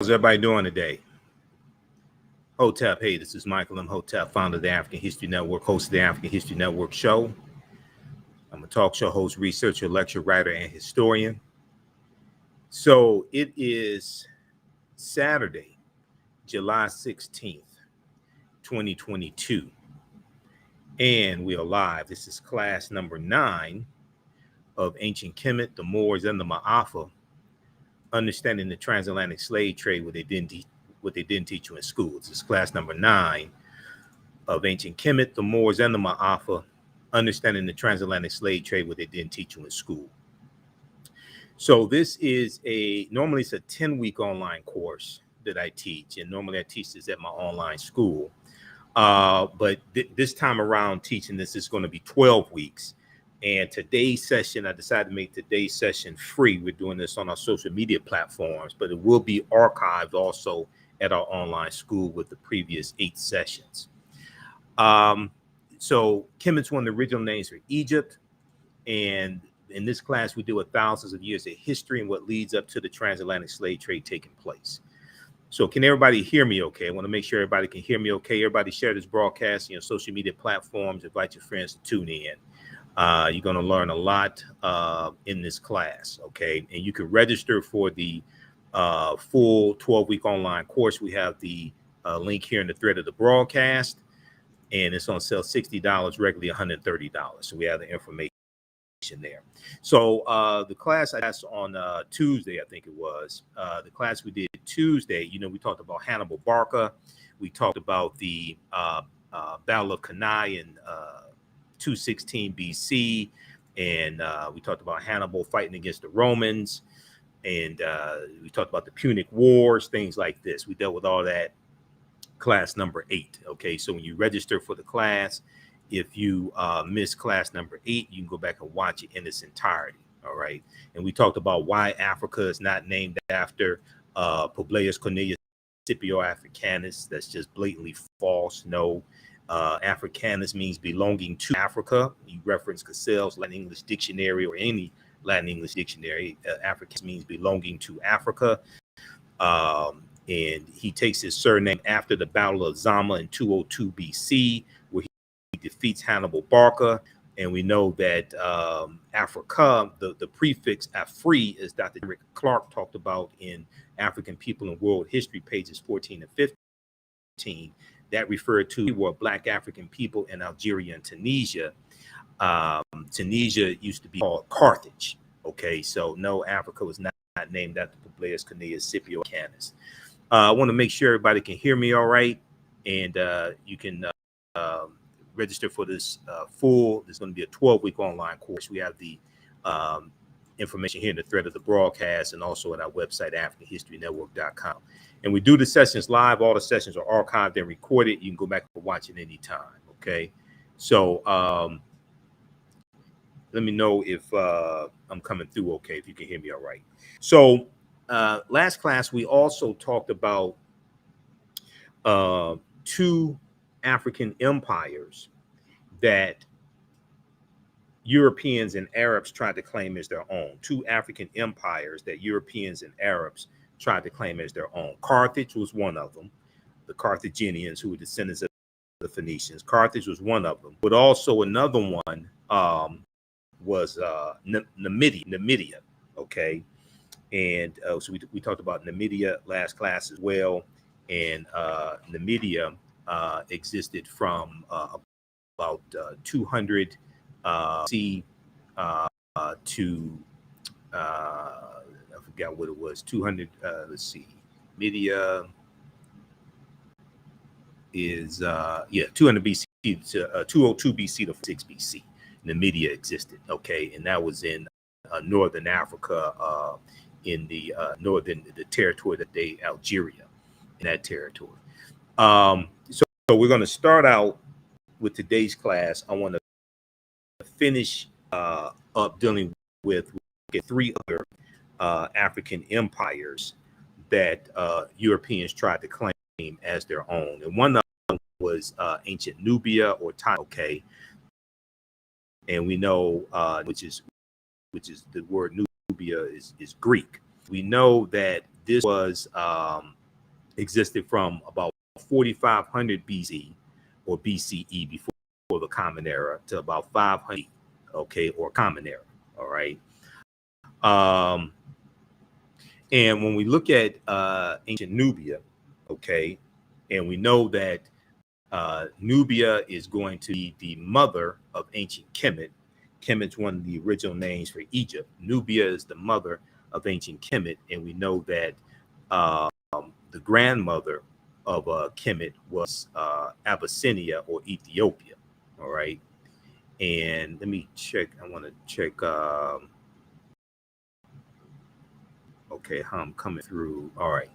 How's everybody doing today? Hotep, hey, this is Michael Imhotep, founder of the African History Network, host of the African History Network show. I'm a talk show host, researcher, lecturer, writer, and historian. So it is Saturday, July 16th, 2022, and we are live. This is class number 9 of Ancient Kemet, the Moors, and the Maafa, understanding the transatlantic slave trade, what they didn't teach you in school. This is class number 9 of Ancient Kemet, the Moors, and the Maafa, understanding the transatlantic slave trade, what they didn't teach you in school. So this is normally it's a 10-week online course that I teach, and normally I teach this at my online school. But this time around teaching this is going to be 12 weeks. And today's session, I decided to make today's session free. We're doing this on our social media platforms, but it will be archived also at our online school with the previous 8 sessions. So Kemet's one of the original names for Egypt. And in this class, we deal with thousands of years of history and what leads up to the transatlantic slave trade taking place. So can everybody hear me okay? I want to make sure everybody can hear me okay. Everybody share this broadcast on your social media platforms. Invite your friends to tune in. You're going to learn a lot in this class, okay? And you can register for the full 12-week online course. We have the link here in the thread of the broadcast, and it's on sale $60, regularly $130. So we have the information there. So the class I asked on Tuesday, I think it was, the class we did Tuesday, we talked about Hannibal Barca. We talked about the Battle of Cannae in 216 BC, and we talked about Hannibal fighting against the Romans, and we talked about the Punic Wars, things like this. We dealt with all that class number 8. Okay, so when you register for the class, if you miss class number 8, you can go back and watch it in its entirety. All right, and we talked about why Africa is not named after Publius Cornelius Scipio Africanus. That's just blatantly false. No. Africanus means belonging to Africa. You reference Cassell's Latin English Dictionary or any Latin English dictionary. Africanus means belonging to Africa. And he takes his surname after the Battle of Zama in 202 BC, where he defeats Hannibal Barca. And we know that Africa, the prefix Afri, as Dr. Rick Clark talked about in African People and World History, pages 14 and 15. That referred to were Black African people in Algeria and Tunisia. Tunisia used to be called Carthage. Okay, so no, Africa was not named after Publius Cornelius Scipio Africanus. I want to make sure everybody can hear me all right, and you can register for this full. There's going to be a 12-week online course. We have the information here in the thread of the broadcast and also at our website, AfricanHistoryNetwork.com. And we do the sessions live. All the sessions are archived and recorded. You can go back and watch it anytime. Okay. So let me know if I'm coming through okay, if you can hear me all right. So last class, we also talked about 2 African empires that Europeans and Arabs tried to claim as their own. 2 African empires that Europeans and Arabs tried to claim as their own. Carthage was one of them. The Carthaginians, who were descendants of the Phoenicians. Carthage was one of them. But also another one was Numidia. Okay. And so we talked about Numidia last class as well. And Numidia existed from about 200 C to I forgot what it was, 200, let's see, Media is 200 BC to 202 BC to 6 BC. Numidia existed. Okay, and that was in northern Africa, in the the territory that they Algeria, in that territory. So we're going to start out with today's class. I want to finish up dealing with 3 other African empires that Europeans tried to claim as their own, and one of them was ancient Nubia or Time. Okay, and we know which is the word Nubia is Greek. We know that this was existed from about 4500 BC or BCE, before the Common Era, to about 500, okay, or Common Era. All right. And when we look at ancient Nubia, okay, and we know that Nubia is going to be the mother of ancient Kemet. Kemet's one of the original names for Egypt. Nubia is the mother of ancient Kemet, and we know that the grandmother of Kemet was Abyssinia or Ethiopia. All right, and let me check. I want to check. Okay, how I'm coming through. All right.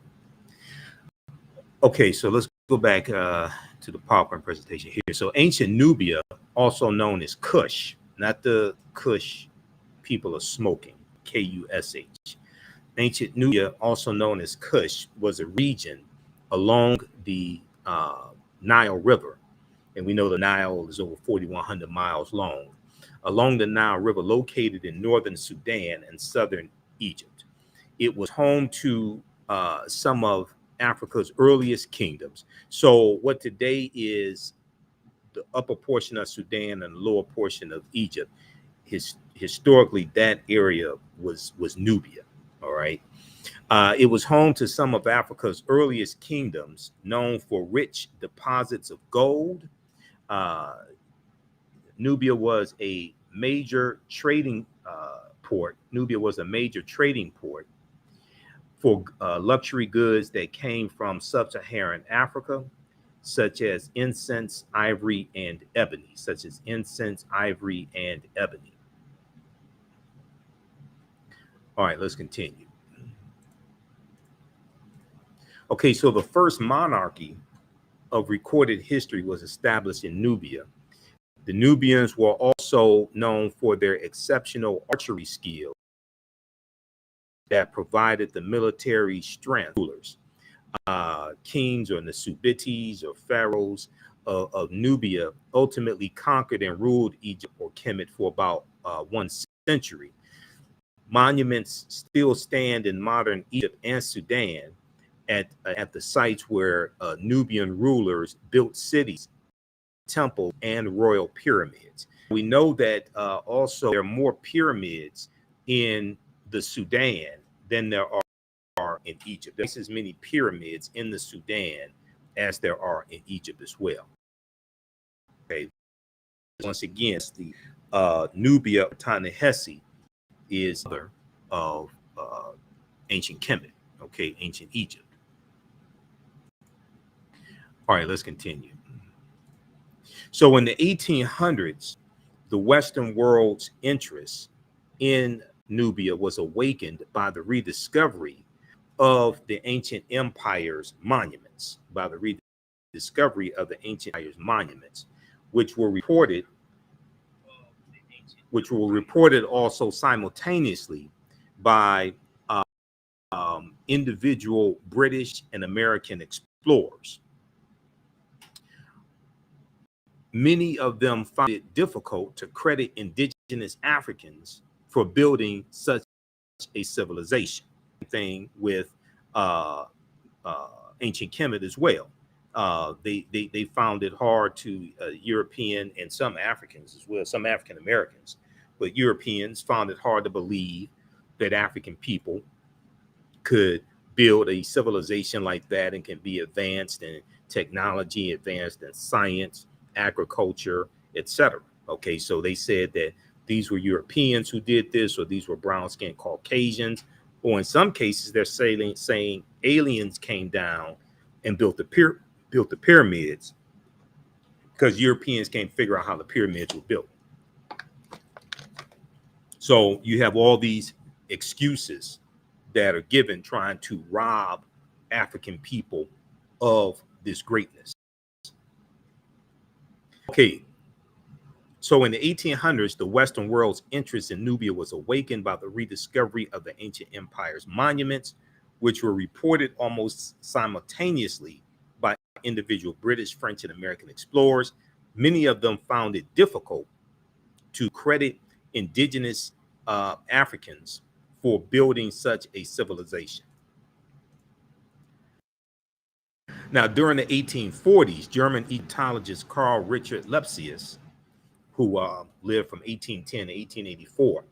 Okay, so let's go back to the PowerPoint presentation here. So ancient Nubia, also known as Kush, not the Kush people are smoking, Kush. Ancient Nubia, also known as Kush, was a region along the Nile River. And we know the Nile is over 4,100 miles long. Along the Nile River, located in northern Sudan and southern Egypt. It was home to some of Africa's earliest kingdoms. So what today is the upper portion of Sudan and the lower portion of Egypt, historically that area was Nubia. All right. It was home to some of Africa's earliest kingdoms, known for rich deposits of gold. Nubia was a major trading port. Nubia was a major trading port for luxury goods that came from sub-Saharan Africa, such as incense, ivory, and ebony. All right, let's continue. Okay, so the first monarchy of recorded history was established in Nubia. The Nubians were also known for their exceptional archery skills that provided the military strength. Rulers, kings or Nasubites or pharaohs of Nubia ultimately conquered and ruled Egypt or Kemet for about 1 century. Monuments still stand in modern Egypt and Sudan at the sites where Nubian rulers built cities, temples, and royal pyramids. We know that also there are more pyramids in the Sudan than there are in Egypt. There's as many pyramids in the Sudan as there are in Egypt as well. Okay. Once again, the Nubia Ta-Nehisi is mother of ancient Kemet. Okay, ancient Egypt. All right, let's continue. So in the 1800s, the Western world's interest in Nubia was awakened by the rediscovery of the ancient empire's monuments, which were reported also simultaneously by individual British and American explorers. Many of them found it difficult to credit indigenous Africans for building such a civilization. Thing with ancient Kemet as well. They found it hard to European and some Africans as well, some African Americans, but Europeans found it hard to believe that African people could build a civilization like that and can be advanced in technology, advanced in science, agriculture, etc. Okay, so they said that these were Europeans who did this, or these were brown-skinned Caucasians, or in some cases they're saying aliens came down and built the pyramids because Europeans can't figure out how the pyramids were built. So you have all these excuses that are given trying to rob African people of this greatness. Okay, so in the 1800s, the Western world's interest in Nubia was awakened by the rediscovery of the ancient empire's monuments, which were reported almost simultaneously by individual British, French, and American explorers. Many of them found it difficult to credit indigenous Africans for building such a civilization. Now, during the 1840s, German Egyptologist Carl Richard Lepsius, who lived from 1810 to 1884,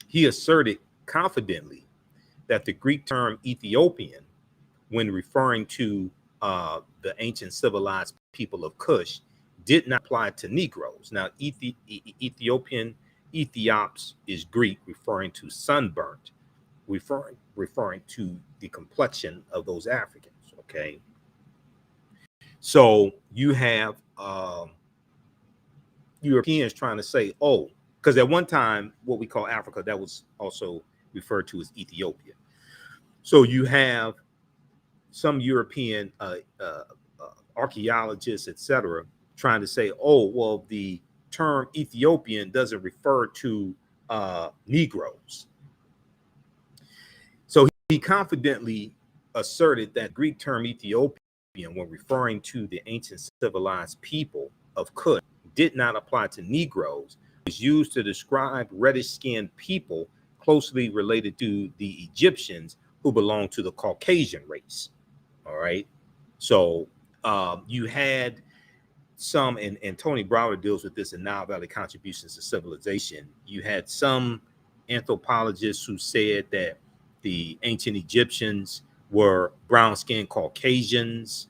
he asserted confidently that the Greek term Ethiopian, when referring to the ancient civilized people of Kush, did not apply to Negroes. Now, Ethiopian, Ethiops is Greek, referring to sunburnt, referring to the complexion of those Africans. Okay, so you have Europeans trying to say, oh, because at one time, what we call Africa, that was also referred to as Ethiopia. So you have some European archaeologists, etc., trying to say, oh, well, the term Ethiopian doesn't refer to Negroes. So he confidently asserted that Greek term Ethiopian, when referring to the ancient civilized people of Kush, did not apply to Negroes. It was used to describe reddish-skinned people closely related to the Egyptians who belonged to the Caucasian race. All right. So you had some, and Tony Browder deals with this in Nile Valley Contributions to Civilization. You had some anthropologists who said that the ancient Egyptians were brown-skinned Caucasians,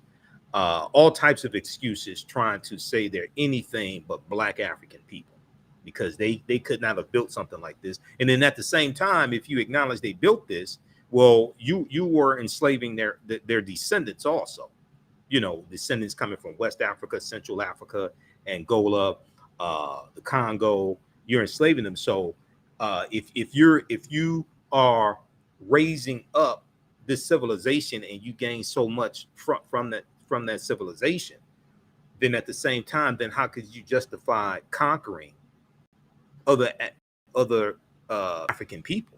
all types of excuses trying to say they're anything but Black African people, because they could not have built something like this. And then at the same time, if you acknowledge they built this, well, you were enslaving their descendants also. You know, descendants coming from West Africa, Central Africa, Angola, the Congo. You're enslaving them. So if you are raising up this civilization and you gain so much from that civilization, then at the same time, then how could you justify conquering other African people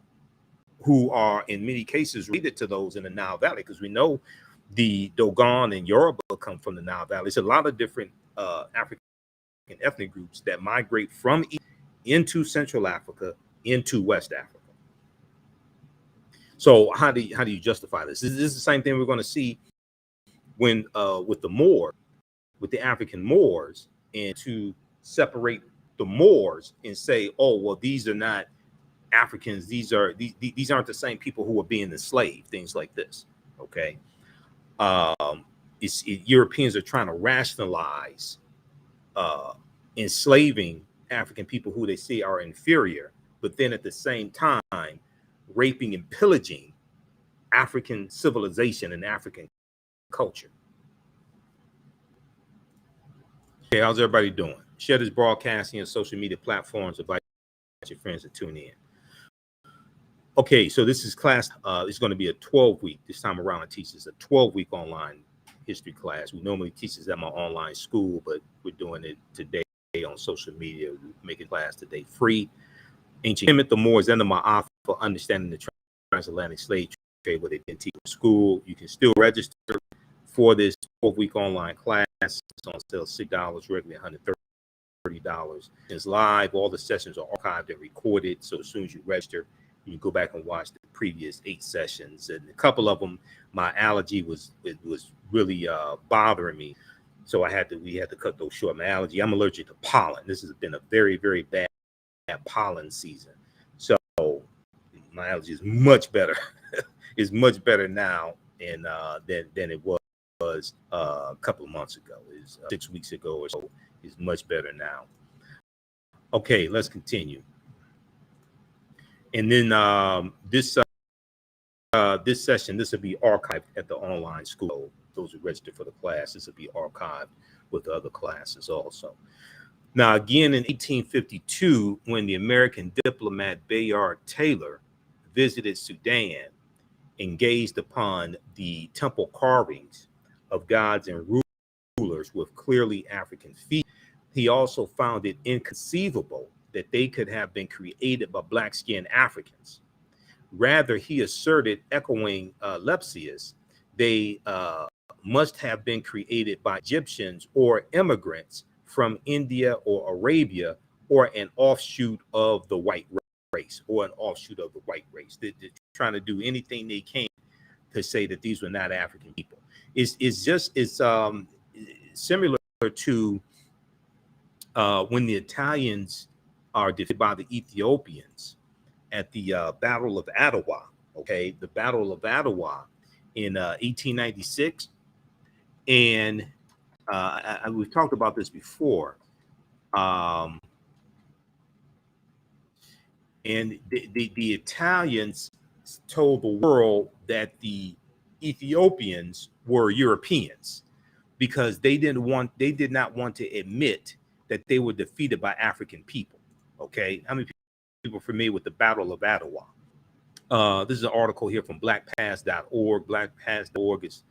who are in many cases related to those in the Nile Valley? Because we know the Dogon and Yoruba come from the Nile Valley. It's a lot of different African ethnic groups that migrate from into Central Africa, into West Africa. So how do you justify this? This is the same thing we're going to see when with the Moor, with the African Moors, and to separate the Moors and say, oh, well, these are not Africans. These aren't the same people who are being enslaved. Things like this. Okay. Europeans are trying to rationalize enslaving African people who they see are inferior, but then at the same time raping and pillaging African civilization and African culture. Okay, how's everybody doing? Share this broadcasting on social media platforms. Invite your friends to tune in. Okay, so this is class. It's going to be a 12-week. This time around, I teach a 12-week online history class. We normally teach this at my online school, but we're doing it today on social media. We're making class today free. Ancient Kemet, the Moors, and the Maafa for understanding the transatlantic slave trade, what they didn't teach in school. You can still register for this 12-week online class. It's on sale $6, regularly $130. It's live. All the sessions are archived and recorded. So as soon as you register, you can go back and watch the previous 8 sessions. And a couple of them, my allergy was really bothering me. So we had to cut those short. My allergy, I'm allergic to pollen. This has been a very, very bad pollen season. So my allergy is much better. It's much better now than it was a couple of months ago. It's 6 weeks ago or so. It's much better now. Okay, let's continue. And then this session, this will be archived at the online school. Those who register for the class, this will be archived with the other classes also. Now, again, in 1852, when the American diplomat Bayard Taylor visited Sudan and gazed upon the temple carvings of gods and rulers with clearly African features, he also found it inconceivable that they could have been created by black-skinned Africans. Rather, he asserted, echoing Lepsius, they must have been created by Egyptians or immigrants from India or Arabia, or an offshoot of the white race, or an offshoot of the white race. They're trying to do anything they can to say that these were not African people. It's similar to when the Italians are defeated by the Ethiopians at the Battle of Ottawa. Okay, the Battle of Ottawa in 1896, and we've talked about this before. And the Italians told the world that the Ethiopians were Europeans because they did not want to admit that they were defeated by African people. Okay, how many people are familiar with the Battle of Ottawa? This is an article here from blackpast.org. Blackpast.org is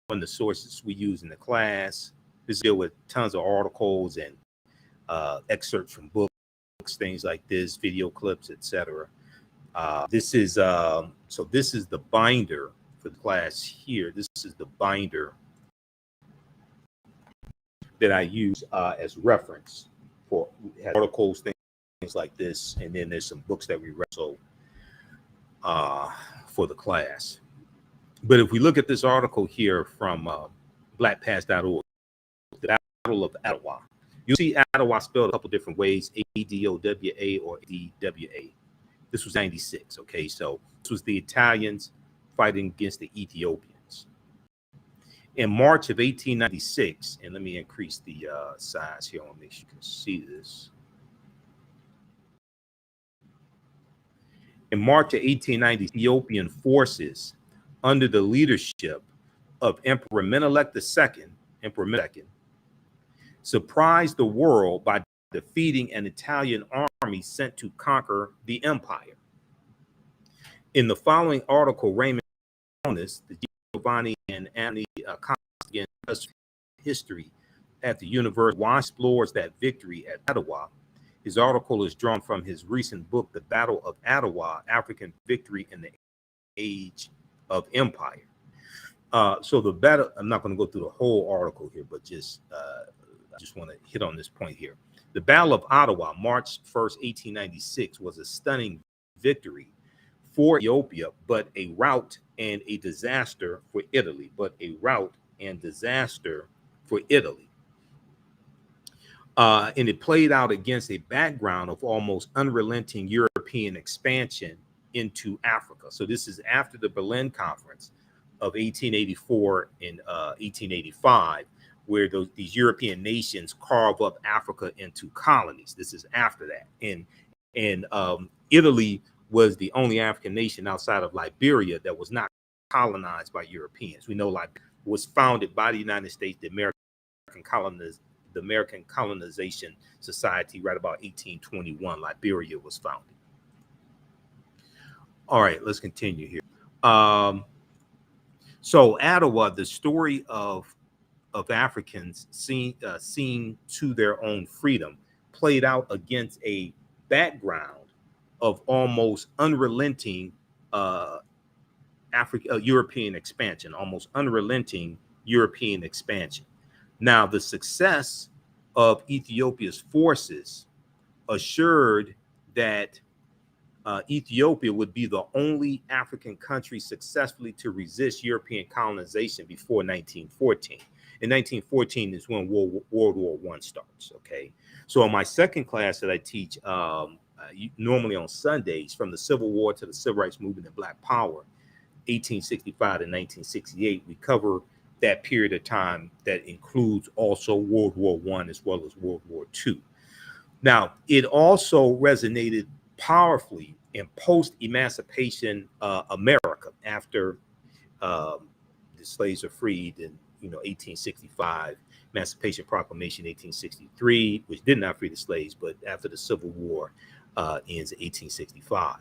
one of the sources we use in the class. This deal with tons of articles and excerpts from books, things like this, video clips, etc. This is the binder for the class here. This is the binder that I use as reference for articles, things like this, and then there's some books that we read for the class. But if we look at this article here from blackpast.org, the Battle of Ottawa, you see Ottawa spelled a couple different ways, A-D-O-W-A or D-W-A. This was 96, okay? So this was the Italians fighting against the Ethiopians. In March of 1896, and let me increase the size here, I want to make sure you can see this. In March of 1890, Ethiopian forces under the leadership of Emperor Menelik II, surprised the world by defeating an Italian army sent to conquer the empire. In the following article, Raymond Jonas, the Giovanni and Anthony Costigan history at the University explores that victory at Ottawa. His article is drawn from his recent book, The Battle of Ottawa, African Victory in the Age of Empire. So the battle, I'm not going to go through the whole article here, but I just want to hit on this point here. The Battle of Ottawa, March 1st, 1896, was a stunning victory for Ethiopia, but a rout and a disaster for Italy. And it played out against a background of almost unrelenting European expansion into Africa. So this is after the Berlin Conference of 1884 and 1885, where these European nations carve up Africa into colonies. This is after that. And Italy was the only African nation outside of Liberia that was not colonized by Europeans. We know Liberia was founded by the United States, the American Colonization Society, right about 1821. Liberia was founded. All right, let's continue here. So Ottawa, the story of Africans seeing to their own freedom, played out against a background of almost unrelenting European expansion, Now, the success of Ethiopia's forces assured that Ethiopia would be the only African country successfully to resist European colonization before 1914. In 1914 is when World War I starts, okay? So in my second class that I teach, normally on Sundays, from the Civil War to the Civil Rights Movement and Black Power, 1865 to 1968, we cover that period of time that includes also World War I as well as World War II. Now, it also resonated powerfully in post-emancipation America after the slaves are freed in 1865, Emancipation Proclamation 1863, which did not free the slaves, but after the Civil War ends in 1865.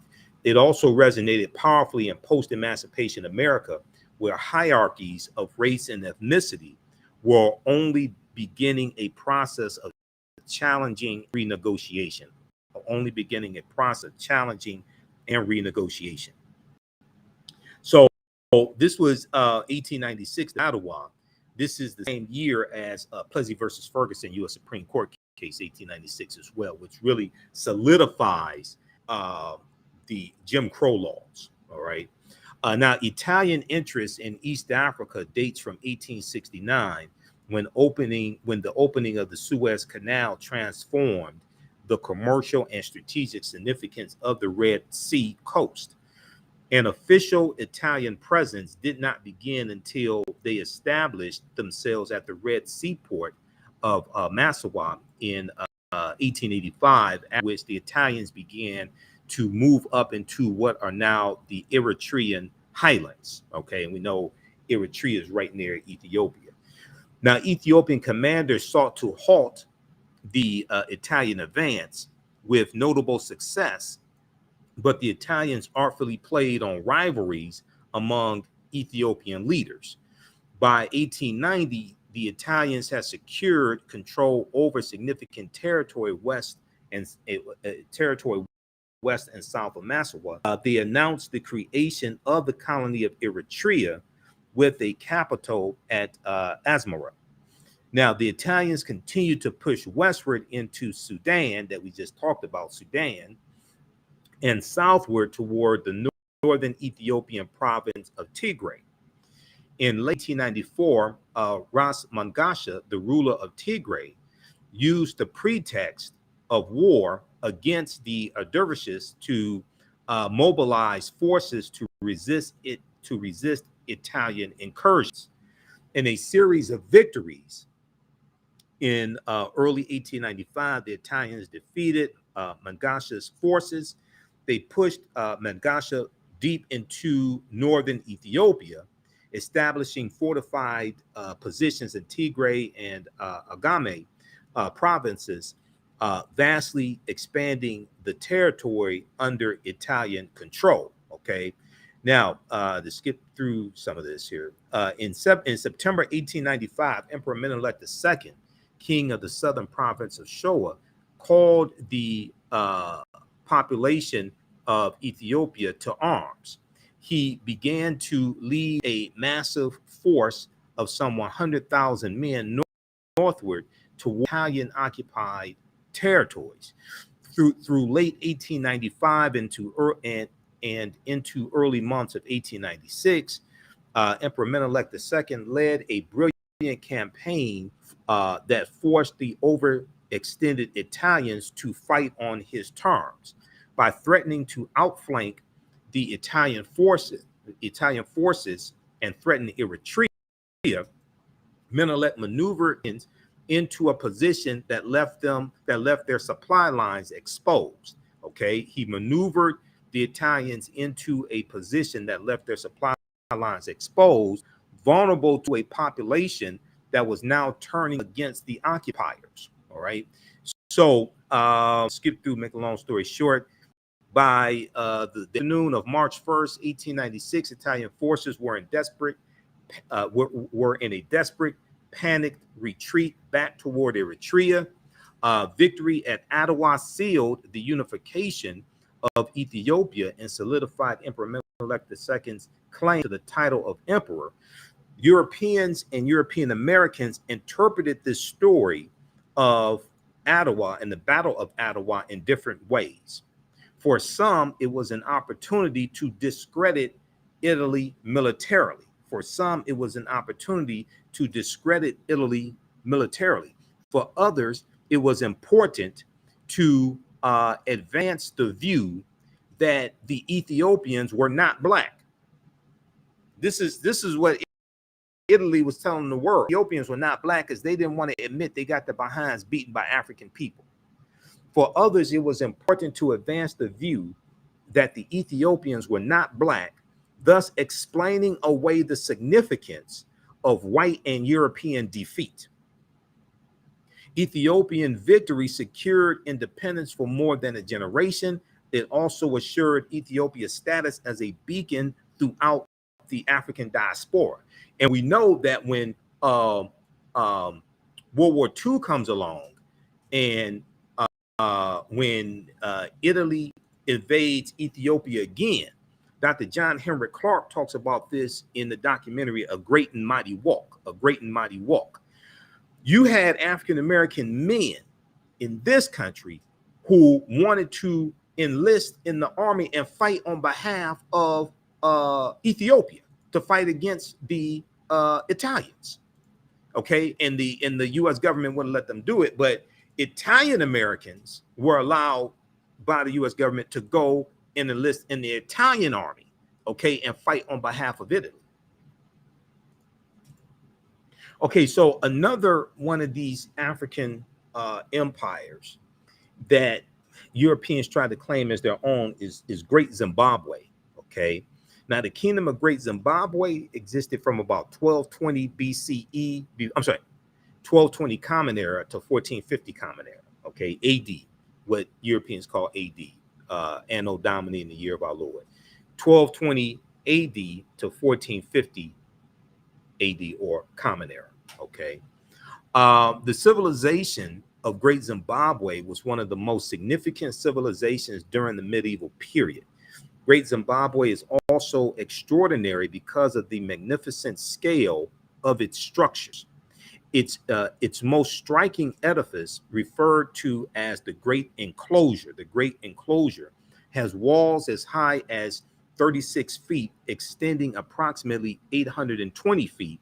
It also resonated powerfully in post-emancipation America, where hierarchies of race and ethnicity were only beginning a process of challenging renegotiation. So this was 1896 in Ottawa. This is the same year as Plessy versus Ferguson, U.S. Supreme Court case, 1896 as well, which really solidifies the Jim Crow laws. All right. Now, Italian interest in East Africa dates from 1869, when the opening of the Suez Canal transformed the commercial and strategic significance of the Red Sea coast. An official Italian presence did not begin until they established themselves at the Red Sea port of Maafa in 1885, at which the Italians began to move up into what are now the Eritrean highlands. Okay, and we know Eritrea is right near Ethiopia. Now, Ethiopian commanders sought to halt the Italian advance with notable success, but the Italians artfully played on rivalries among Ethiopian leaders. By 1890, the Italians had secured control over significant territory west and south of Maafa. They announced the creation of the colony of Eritrea with a capital at Asmara. Now, the Italians continued to push westward into Sudan, that we just talked about, Sudan, and southward toward the northern Ethiopian province of Tigray. In late 1894, Ras Mangasha, the ruler of Tigray, used the pretext of war against the dervishes to mobilize forces to resist Italian incursions. In a series of victories in early 1895, the Italians defeated Mangasha's forces. They pushed Mangasha deep into northern Ethiopia, establishing fortified positions in Tigray and Agame provinces, vastly expanding the territory under Italian control. Okay, now to skip through some of this here, in September 1895, Emperor Menelik II, king of the southern province of Shoa, called the population of Ethiopia to arms. He began to lead a massive force of some 100,000 men northward to Italian-occupied territories. Through late 1895 into early months of 1896, Emperor Menelik II led a brilliant campaign that forced the overextended Italians to fight on his terms by threatening to outflank the Italian forces and threaten Eritrea. Menelik maneuvered into a position that left their supply lines exposed. Okay, he maneuvered the Italians into a position that left their supply lines exposed, vulnerable to a population that was now turning against the occupiers. All right, so skip through, make a long story short. By the afternoon of March 1st, 1896, Italian forces were in a desperate, panicked retreat back toward Eritrea. Victory at Ottawa sealed the unification of Ethiopia and solidified Emperor Menelik II's claim to the title of emperor. Europeans and European Americans interpreted this story of Ottawa and the Battle of Ottawa in different ways. For some, it was an opportunity to discredit Italy militarily. For some, it was an opportunity to discredit Italy militarily. For others, it was important to advance the view that the Ethiopians were not black. This is what Italy was telling the world. Ethiopians were not black because they didn't want to admit they got their behinds beaten by African people. For others, it was important to advance the view that the Ethiopians were not black, thus explaining away the significance of white and European defeat. Ethiopian victory secured independence for more than a generation. It also assured Ethiopia's status as a beacon throughout the African diaspora. And we know that when World War II comes along, and when Italy invades Ethiopia again, Dr. John Henry Clark talks about this in the documentary A Great and Mighty Walk. A Great and Mighty Walk. You had African-American men in this country who wanted to enlist in the army and fight on behalf of Ethiopia to fight against the Italians. Okay, and the U.S. government wouldn't let them do it, but Italian Americans were allowed by the U.S. government to go and enlist in the Italian army, okay, and fight on behalf of Italy. Okay, so another one of these African empires that Europeans tried to claim as their own is Great Zimbabwe. Okay, now the Kingdom of Great Zimbabwe existed from about 1220 BCE. I'm sorry, 1220 Common Era to 1450 Common Era. Okay, AD, what Europeans call AD, Anno Domini, in the year of our Lord. 1220 AD to 1450 AD, or Common Era. Okay, the civilization of Great Zimbabwe was one of the most significant civilizations during the medieval period. Great Zimbabwe is also extraordinary because of the magnificent scale of its structures. Its most striking edifice, referred to as the Great Enclosure, has walls as high as 36 feet, extending approximately 820 feet,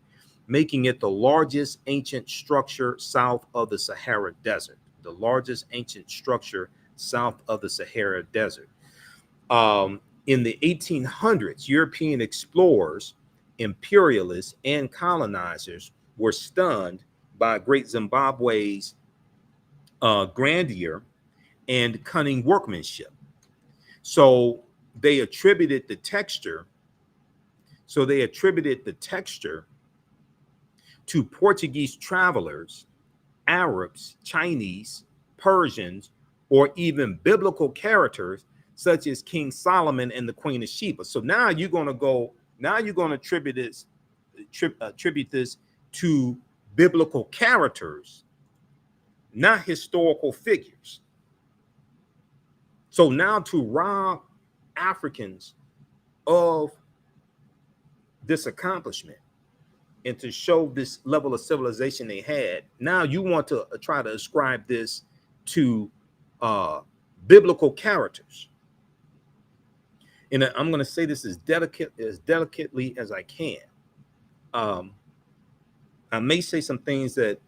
making it the largest ancient structure south of the Sahara Desert. The largest ancient structure south of the Sahara Desert. In the 1800s, European explorers, imperialists, and colonizers were stunned by Great Zimbabwe's grandeur and cunning workmanship. So they attributed the texture. To Portuguese travelers, Arabs, Chinese, Persians, or even biblical characters such as King Solomon and the Queen of Sheba. So now you're going to attribute this to biblical characters, not historical figures. So now to rob Africans of this accomplishment and to show this level of civilization they had, now you want to try to ascribe this to biblical characters. And I'm going to say this as delicately as I can. I may say some things that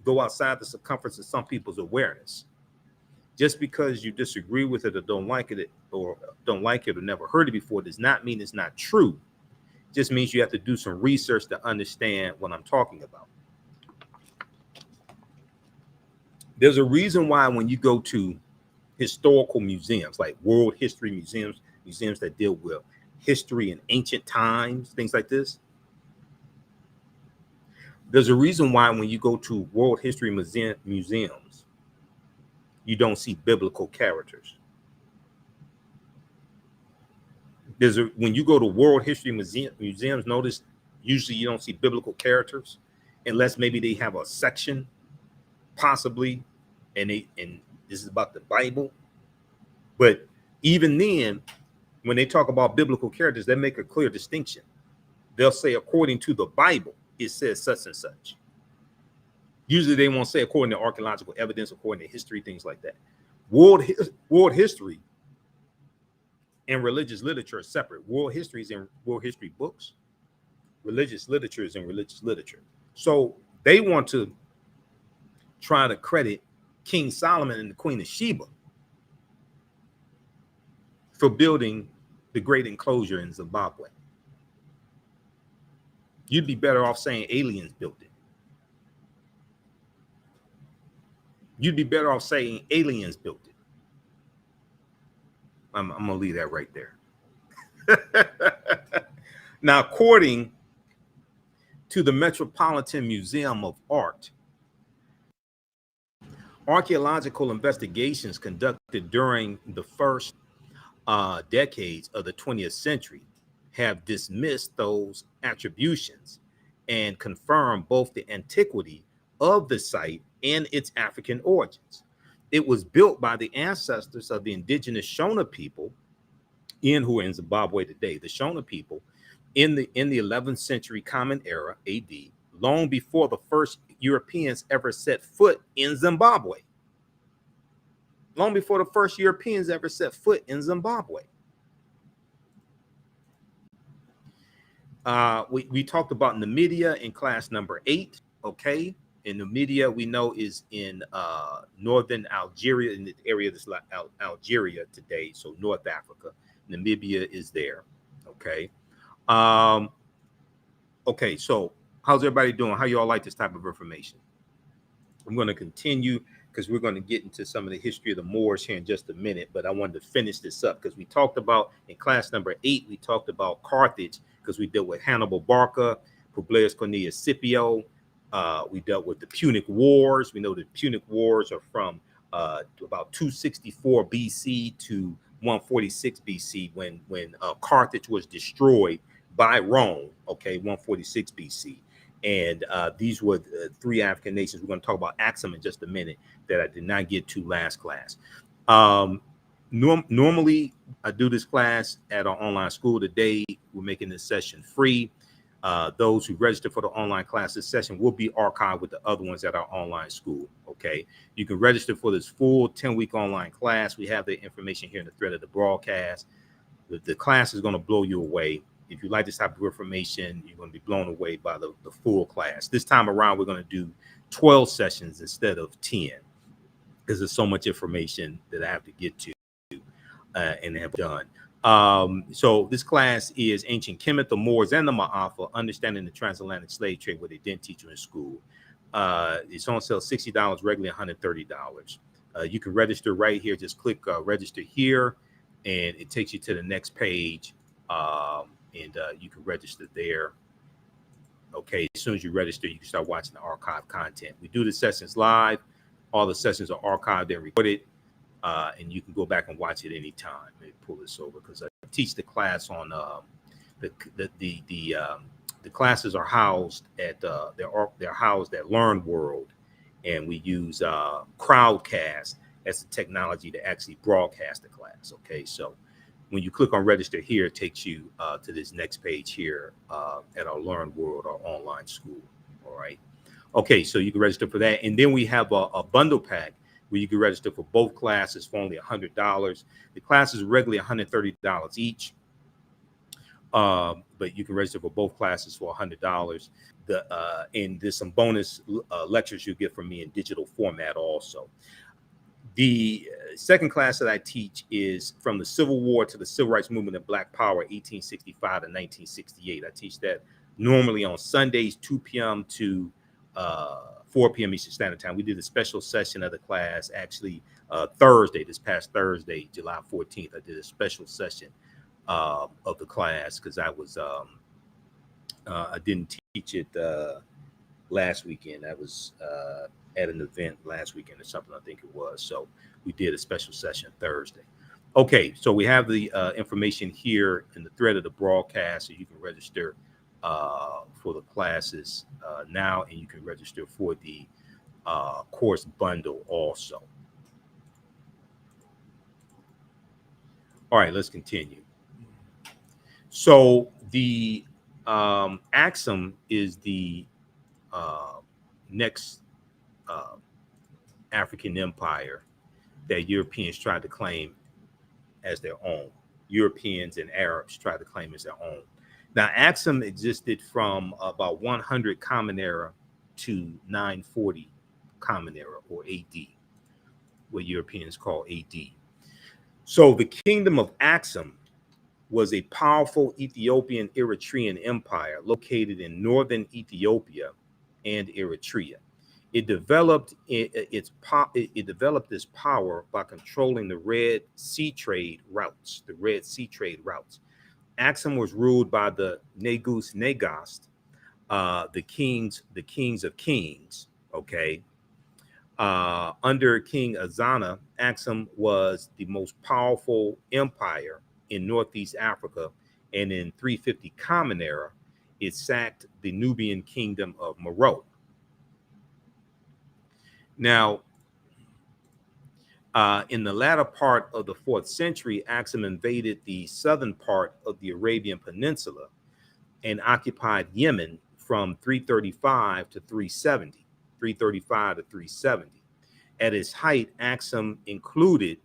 go outside the circumference of some people's awareness. Just because you disagree with it or don't like it or never heard it before does not mean it's not true. It just means you have to do some research to understand what I'm talking about. There's a reason why when you go to historical museums, like world history museums that deal with history in ancient times, things like this, there's a reason why when you go to world history museums, you don't see biblical characters. When you go to world history museums, notice usually you don't see biblical characters, unless maybe they have a section, possibly, and this is about the Bible. But even then, when they talk about biblical characters, they make a clear distinction. They'll say, according to the Bible, it says such and such. Usually they won't say according to archaeological evidence, according to history, things like that. World history and religious literature are separate. World history is in world history books. Religious literature is in religious literature. So they want to try to credit King Solomon and the Queen of Sheba for building the Great Enclosure in Zimbabwe. You'd be better off saying aliens built it. You'd be better off saying aliens built it. I'm going to leave that right there. Now, according to the Metropolitan Museum of Art, archaeological investigations conducted during the first decades of the 20th century have dismissed those attributions and confirmed both the antiquity of the site and its African origins. It was built by the ancestors of the indigenous Shona people who are in Zimbabwe today. The Shona people in the 11th century Common Era AD, long before the first Europeans ever set foot in Zimbabwe. Long before the first Europeans ever set foot in Zimbabwe. We talked about Nubia in class number 8. Okay. And Nubia we know is in northern Algeria, in the area that's like Algeria today. So North Africa. Namibia is there. Okay. Um, okay. So how's everybody doing? How you all like this type of information? I'm going to continue because we're going to get into some of the history of the Moors here in just a minute. But I wanted to finish this up because we talked about in class number 8, we talked about Carthage because we dealt with Hannibal Barca, Publius Cornelius Scipio. We dealt with the Punic Wars. We know the Punic Wars are from about 264 BC to 146 BC when Carthage was destroyed by Rome. Okay, 146 BC. And these were the 3 African nations. We're going to talk about Axum in just a minute that I did not get to last class. Normally, I do this class at our online school. Today, we're making this session free. Those who register for the online class, this session will be archived with the other ones at our online school. Okay, you can register for this full 10-week online class. We have the information here in the thread of the broadcast. The class is going to blow you away. If you like this type of information, you're going to be blown away by the full class. This time around, we're going to do 12 sessions instead of 10 because there's so much information that I have to get to and have done. So this class is Ancient Kemet, the Moors, and the Maafa, Understanding the Transatlantic Slave Trade, what they didn't teach you in school. It's on sale $60, regularly $130. You can register right here. Just click register here, and it takes you to the next page. And you can register there. Okay, as soon as you register, you can start watching the archive content. We do the sessions live. All the sessions are archived and recorded, and you can go back and watch it anytime. Let me pull this over because I teach the class on the classes are housed at they're housed at Learn World, and we use Crowdcast as the technology to actually broadcast the class. Okay, so when you click on register here, it takes you to this next page here at our Learn World, our online school. All right. Okay, so you can register for that. And then we have a bundle pack where you can register for both classes for only $100. The classes are regularly $130 each. But you can register for both classes for $100. And there's some bonus lectures you get from me in digital format also. The second class that I teach is from the Civil War to the Civil Rights Movement and Black Power, 1865 to 1968. I teach that normally on Sundays, 2 p.m. to 4 p.m. Eastern Standard Time. We did a special session of the class actually Thursday, this past Thursday, July 14th. I did a special session of the class because I didn't teach it last weekend. I was at an event last weekend or something, I think it was. So we did a special session Thursday. Okay, so we have the information here in the thread of the broadcast, so you can register for the classes now, and you can register for the course bundle also. All right, let's continue. So the Axum is the next African empire that Europeans tried to claim as their own. Europeans and Arabs tried to claim as their own. Now, Axum existed from about 100 Common Era to 940 Common Era, or AD, what Europeans call AD. So the kingdom of Axum was a powerful Ethiopian Eritrean empire located in northern Ethiopia and Eritrea. It developed its power by controlling the Red Sea trade routes. Axum was ruled by the Negus Negast, the kings of kings. Okay, under King Azana, Axum was the most powerful empire in Northeast Africa, and in 350 Common Era, it sacked the Nubian kingdom of Meroe. Now, in the latter part of the 4th century, Axum invaded the southern part of the Arabian Peninsula and occupied Yemen from 335 to 370. At its height, Axum included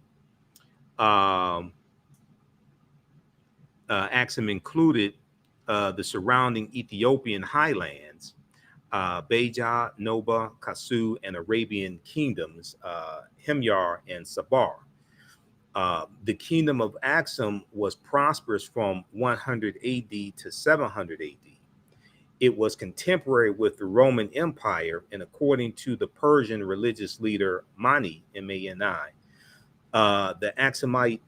the surrounding Ethiopian highlands, Beja, Noba, Kasu, and Arabian kingdoms, Himyar and Sabar. The kingdom of Axum was prosperous from 100 AD to 700 AD. It was contemporary with the Roman Empire, and according to the Persian religious leader Mani, M-A-N-I, the Axumite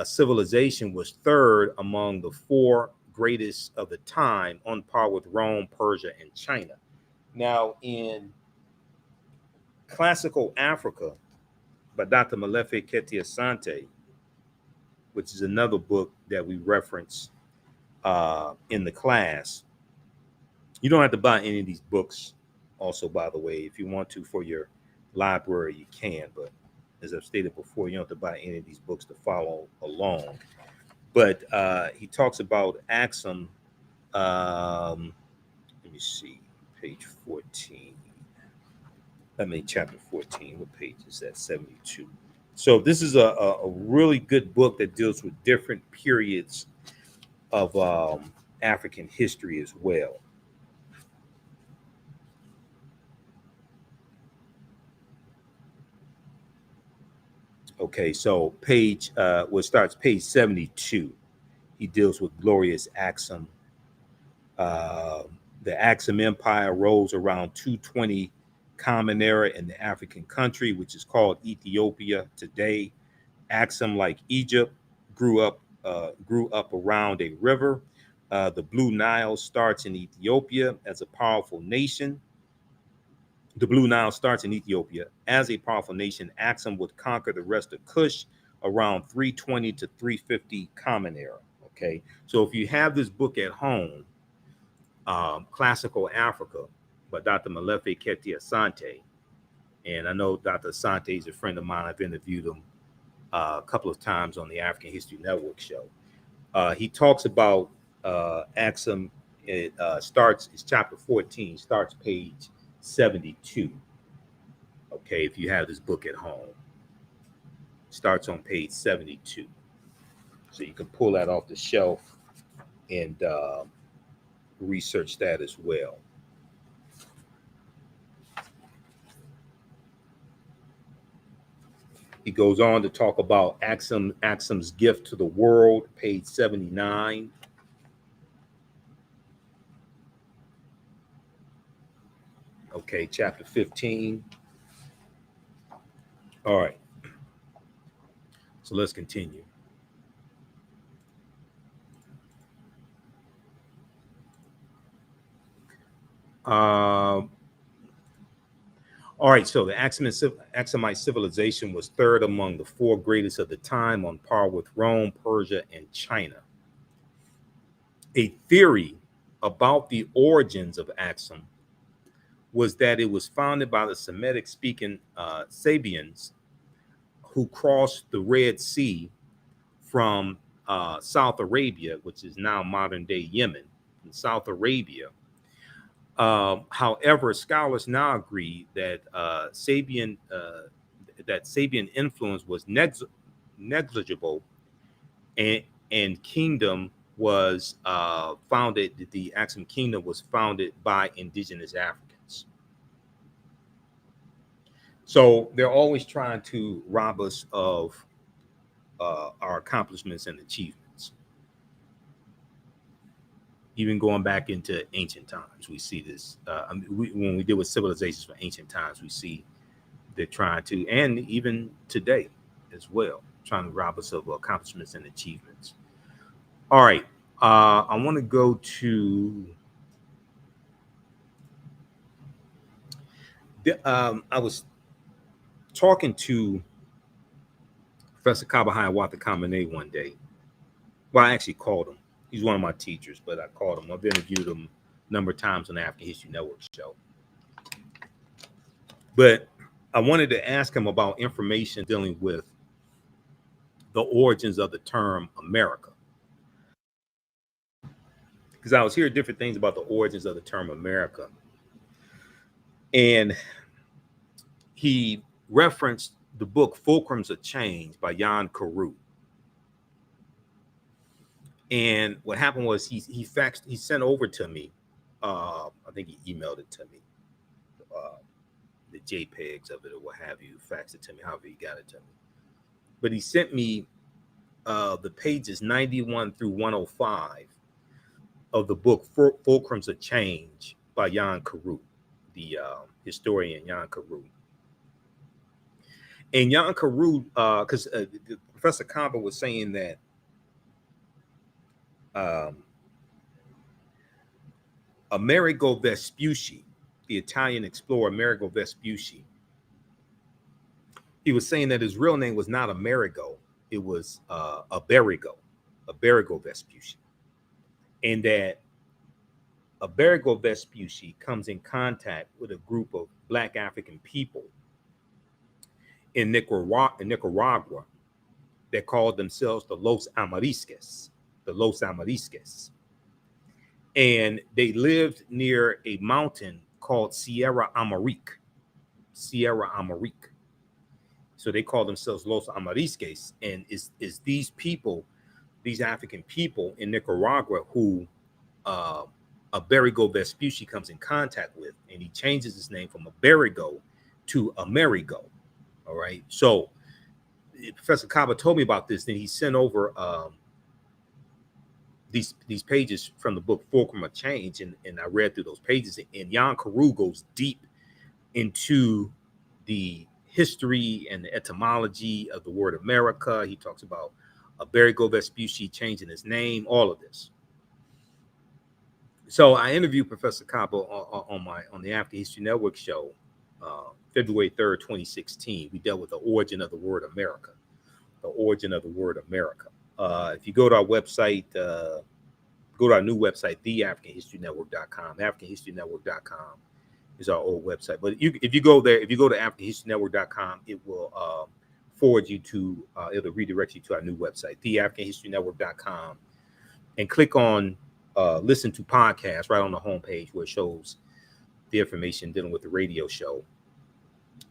civilization was third among the four greatest of the time, on par with Rome, Persia, and China. Now, in Classical Africa by Dr. Malefe Keti Asante, which is another book that we reference in the class. You don't have to buy any of these books, also, by the way. If you want to for your library, you can. But as I've stated before, you don't have to buy any of these books to follow along. But he talks about Axum. Let me see, page 14. Chapter 14. What page is that? 72. So this is a really good book that deals with different periods of African history as well. Okay, so starts page 72. He deals with glorious Axum. The Axum Empire rose around 220 Common Era in the African country, which is called Ethiopia today. Axum, like Egypt, grew up around a river. The Blue Nile starts in Ethiopia as a powerful nation. The Blue Nile starts in Ethiopia as a powerful nation. Axum would conquer the rest of Kush around 320 to 350 Common Era. Okay, so if you have this book at home, Classical Africa by Dr. Malefe Keti Asante, and I know Dr. Asante is a friend of mine. I've interviewed him a couple of times on the African History Network show. He talks about Axum. It's chapter 14, starts page 72. Okay, if you have this book at home, starts on page 72. So you can pull that off the shelf and research that as well. He goes on to talk about Axum's gift to the world, page 79. Okay, chapter 15. All right. So let's continue. All right, so the Axumite civilization was third among the four greatest of the time, on par with Rome, Persia, and China. A theory about the origins of Axum was that it was founded by the Semitic-speaking Sabians who crossed the Red Sea from South Arabia, which is now modern-day Yemen, in South Arabia. However, scholars now agree that Sabian influence was negligible, and kingdom was founded. The Axum kingdom was founded by indigenous Africans. So they're always trying to rob us of our accomplishments and achievements. Even going back into ancient times, we see this. When we deal with civilizations from ancient times, we see they're trying to, and even today as well, trying to rob us of accomplishments and achievements. All right, I want to go to. I was talking to Professor Kabahaya Watakamene one day. Well, I actually called him. He's one of my teachers, but I called him. I've interviewed him a number of times on the African History Network show. But I wanted to ask him about information dealing with the origins of the term America. Because I was hearing different things about the origins of the term America. And he referenced the book Fulcrums of Change by Jan Carew. And what happened was he sent over to me. I think he emailed it to me, the JPEGs of it or what have you, faxed it to me, however he got it to me. But he sent me the pages 91 through 105 of the book Fulcrums of Change by Jan Carew, the historian Jan Carew. And Jan Carew, because Professor Kamba was saying that Amerigo Vespucci, the Italian explorer Amerigo Vespucci, he was saying that his real name was not Amerigo, it was Iberigo Vespucci. And that Iberigo Vespucci comes in contact with a group of Black African people in Nicaragua that called themselves the Los Amarisques. And they lived near a mountain called Sierra Amarique. So they call themselves Los Amarisques. And is these people, these African people in Nicaragua who Iberigo Vespucci comes in contact with, and he changes his name from Iberigo to Amerigo. All right. So Professor Kaba told me about this. Then he sent over these pages from the book Fulcrum of Change, and I read through those pages. And Jan Carew goes deep into the history and the etymology of the word America. He talks about Iberigo Vespucci changing his name, all of this. So I interviewed Professor Kaba on the African History Network show, February 3rd, 2016. We dealt with the origin of the word America. If you go to our website, go to our new website, theafricanhistorynetwork.com. AfricanHistoryNetwork.com is our old website. But if you go there, if you go to AfricanHistoryNetwork.com, it will forward you to, it'll redirect you to our new website, theafricanhistorynetwork.com, and click on listen to podcast right on the homepage where it shows the information dealing with the radio show.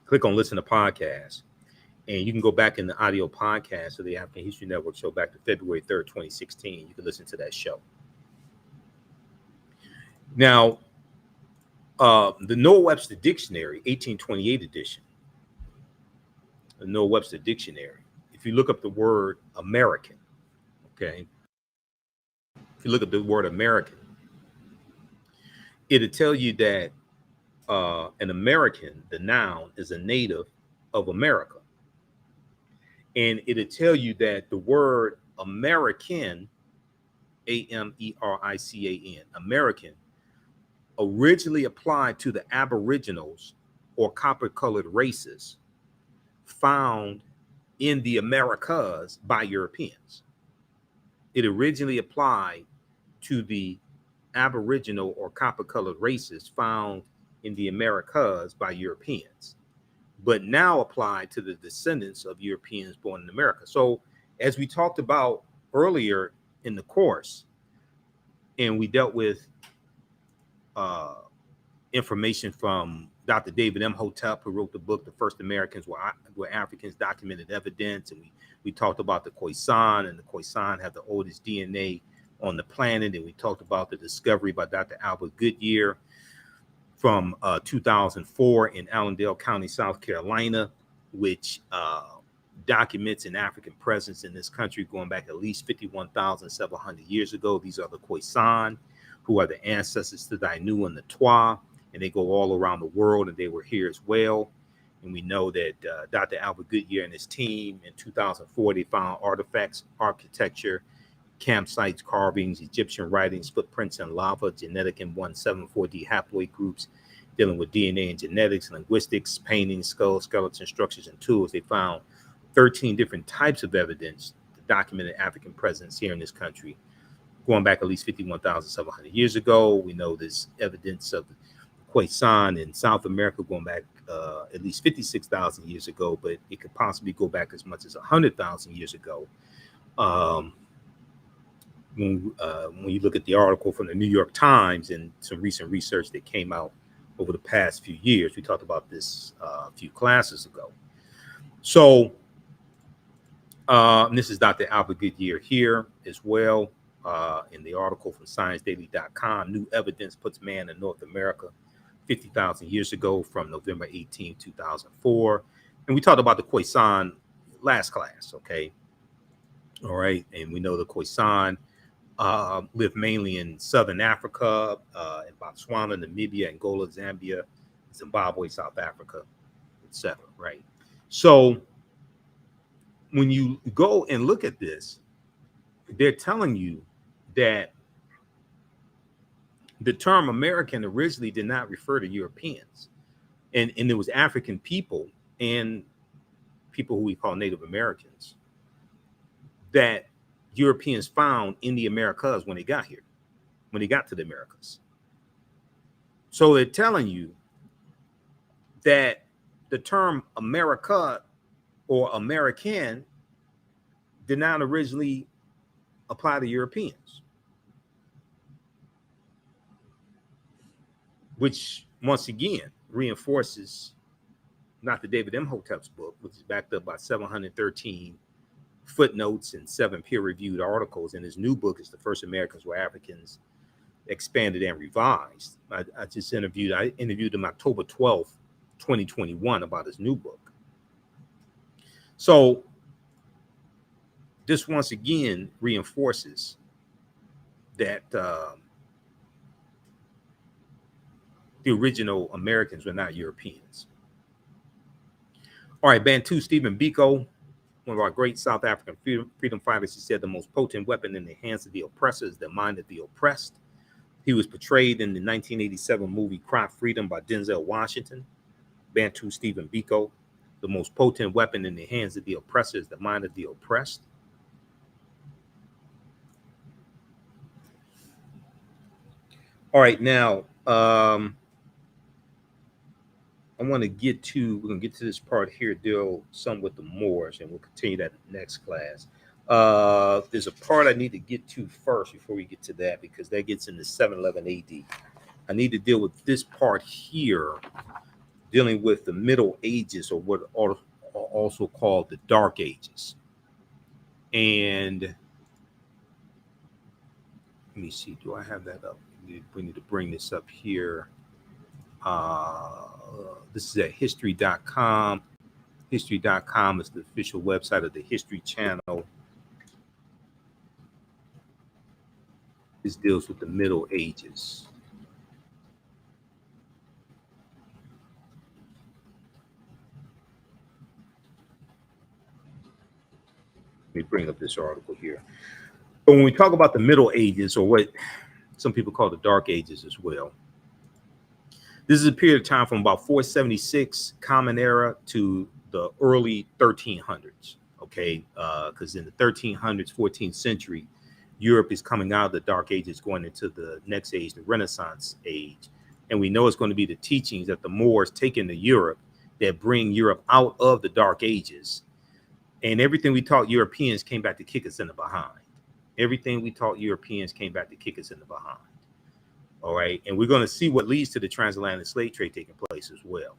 Click on listen to podcast, and you can go back in the audio podcast of the African History Network show back to February 3rd, 2016. You can listen to that show. Now, the Noah Webster Dictionary, 1828 edition, the Noah Webster Dictionary, if you look up the word American, okay, if you look up the word American, it'll tell you that an American, the noun, is a native of America. And it'll tell you that the word American, American, American, originally applied to the Aboriginals or copper-colored races found in the Americas by Europeans. It originally applied to the Aboriginal or copper-colored races found in the Americas by Europeans, but now applied to the descendants of Europeans born in America. So as we talked about earlier in the course, and we dealt with information from Dr. David Imhotep, who wrote the book, The First Americans Were Africans, Documented Evidence. And we talked about the Khoisan, and the Khoisan have the oldest DNA on the planet. And we talked about the discovery by Dr. Albert Goodyear from 2004 in Allendale County, South Carolina, which documents an African presence in this country going back at least 51,700 years ago. These are the Khoisan, who are the ancestors to the Ainu and the Twa, and they go all around the world, and they were here as well. And we know that Dr. Albert Goodyear and his team in 2004, they found artifacts, architecture, campsites, carvings, Egyptian writings, footprints in lava, genetic M174D haploid groups dealing with DNA and genetics, linguistics, paintings, skulls, skeletons, structures, and tools. They found 13 different types of evidence to document an African presence here in this country going back at least 51,700 years ago. We know there's evidence of Khoisan in South America going back at least 56,000 years ago, but it could possibly go back as much as 100,000 years ago. When you look at the article from the New York Times and some recent research that came out over the past few years, we talked about this a few classes ago. So this is Dr. Albert Goodyear here as well. in the article from ScienceDaily.com. New evidence puts man in North America 50,000 years ago from November 18, 2004. And we talked about the Khoisan last class, okay? All right. And we know the Khoisan lived mainly in Southern Africa, in Botswana, Namibia, Angola, Zambia, Zimbabwe, South Africa, etc. Right? So when you go and look at this, they're telling you that the term American originally did not refer to Europeans. And it was African people and people who we call Native Americans that Europeans found in the Americas when they got here, when they got to the Americas. So they're telling you that the term America or American did not originally apply to Europeans, which once again reinforces not the David Imhotep's book, which is backed up by 713 footnotes and 7 peer-reviewed articles. And his new book is The First Americans Were Africans, Expanded and Revised. I just interviewed him October 12th, 2021 about his new book. So this once again reinforces that the original Americans were not Europeans. All right, Bantu Stephen Biko, one of our great South African freedom fighters, he said the most potent weapon in the hands of the oppressor is the mind of the oppressed. He was portrayed in the 1987 movie Cry Freedom by Denzel Washington. Bantu Stephen Biko, the most potent weapon in the hands of the oppressor is the mind of the oppressed. All right, now we're going to get to this part here, deal some with the Moors, and we'll continue that in the next class. There's a part I need to get to first before we get to that, because that gets into 711 AD. I need to deal with this part here, dealing with the Middle Ages, or what are also called the Dark Ages. And let me see, do I have that up? We need to bring this up here. This is at history.com. History.com is the official website of the History Channel. This deals with the Middle Ages. Let me bring up this article here. So when we talk about the Middle Ages, or what some people call the Dark Ages as well, this is a period of time from about 476 Common Era to the early 1300s, okay? Because in the 1300s, 14th century, Europe is coming out of the Dark Ages, going into the next age, the Renaissance age. And we know it's going to be the teachings that the Moors take into Europe that bring Europe out of the Dark Ages. And everything we taught Europeans came back to kick us in the behind. Everything we taught Europeans came back to kick us in the behind. All right. And we're going to see what leads to the transatlantic slave trade taking place as well.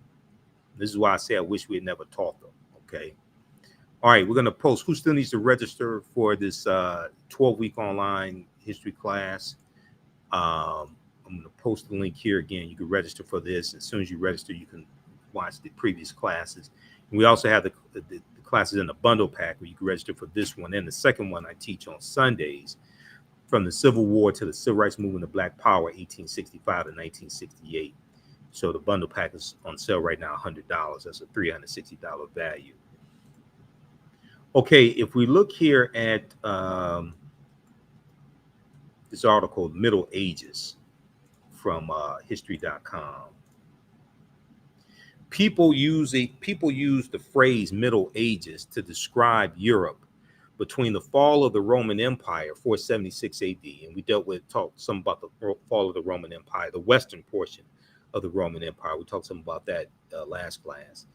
This is why I say I wish we had never taught them. Okay. All right. We're going to post who still needs to register for this 12-week online history class. I'm going to post the link here again. You can register for this. As soon as you register, you can watch the previous classes. And we also have the classes in the bundle pack where you can register for this one and the second one I teach on Sundays, from the Civil War to the Civil Rights Movement of Black Power, 1865 to 1968. So the bundle pack is on sale right now, $100. That's a $360 value. Okay, if we look here at this article, Middle Ages, from history.com. People use the phrase Middle Ages to describe Europe between the fall of the Roman Empire, 476 AD, and we talked some about the fall of the Roman Empire, the western portion of the Roman Empire. We talked some about that last class.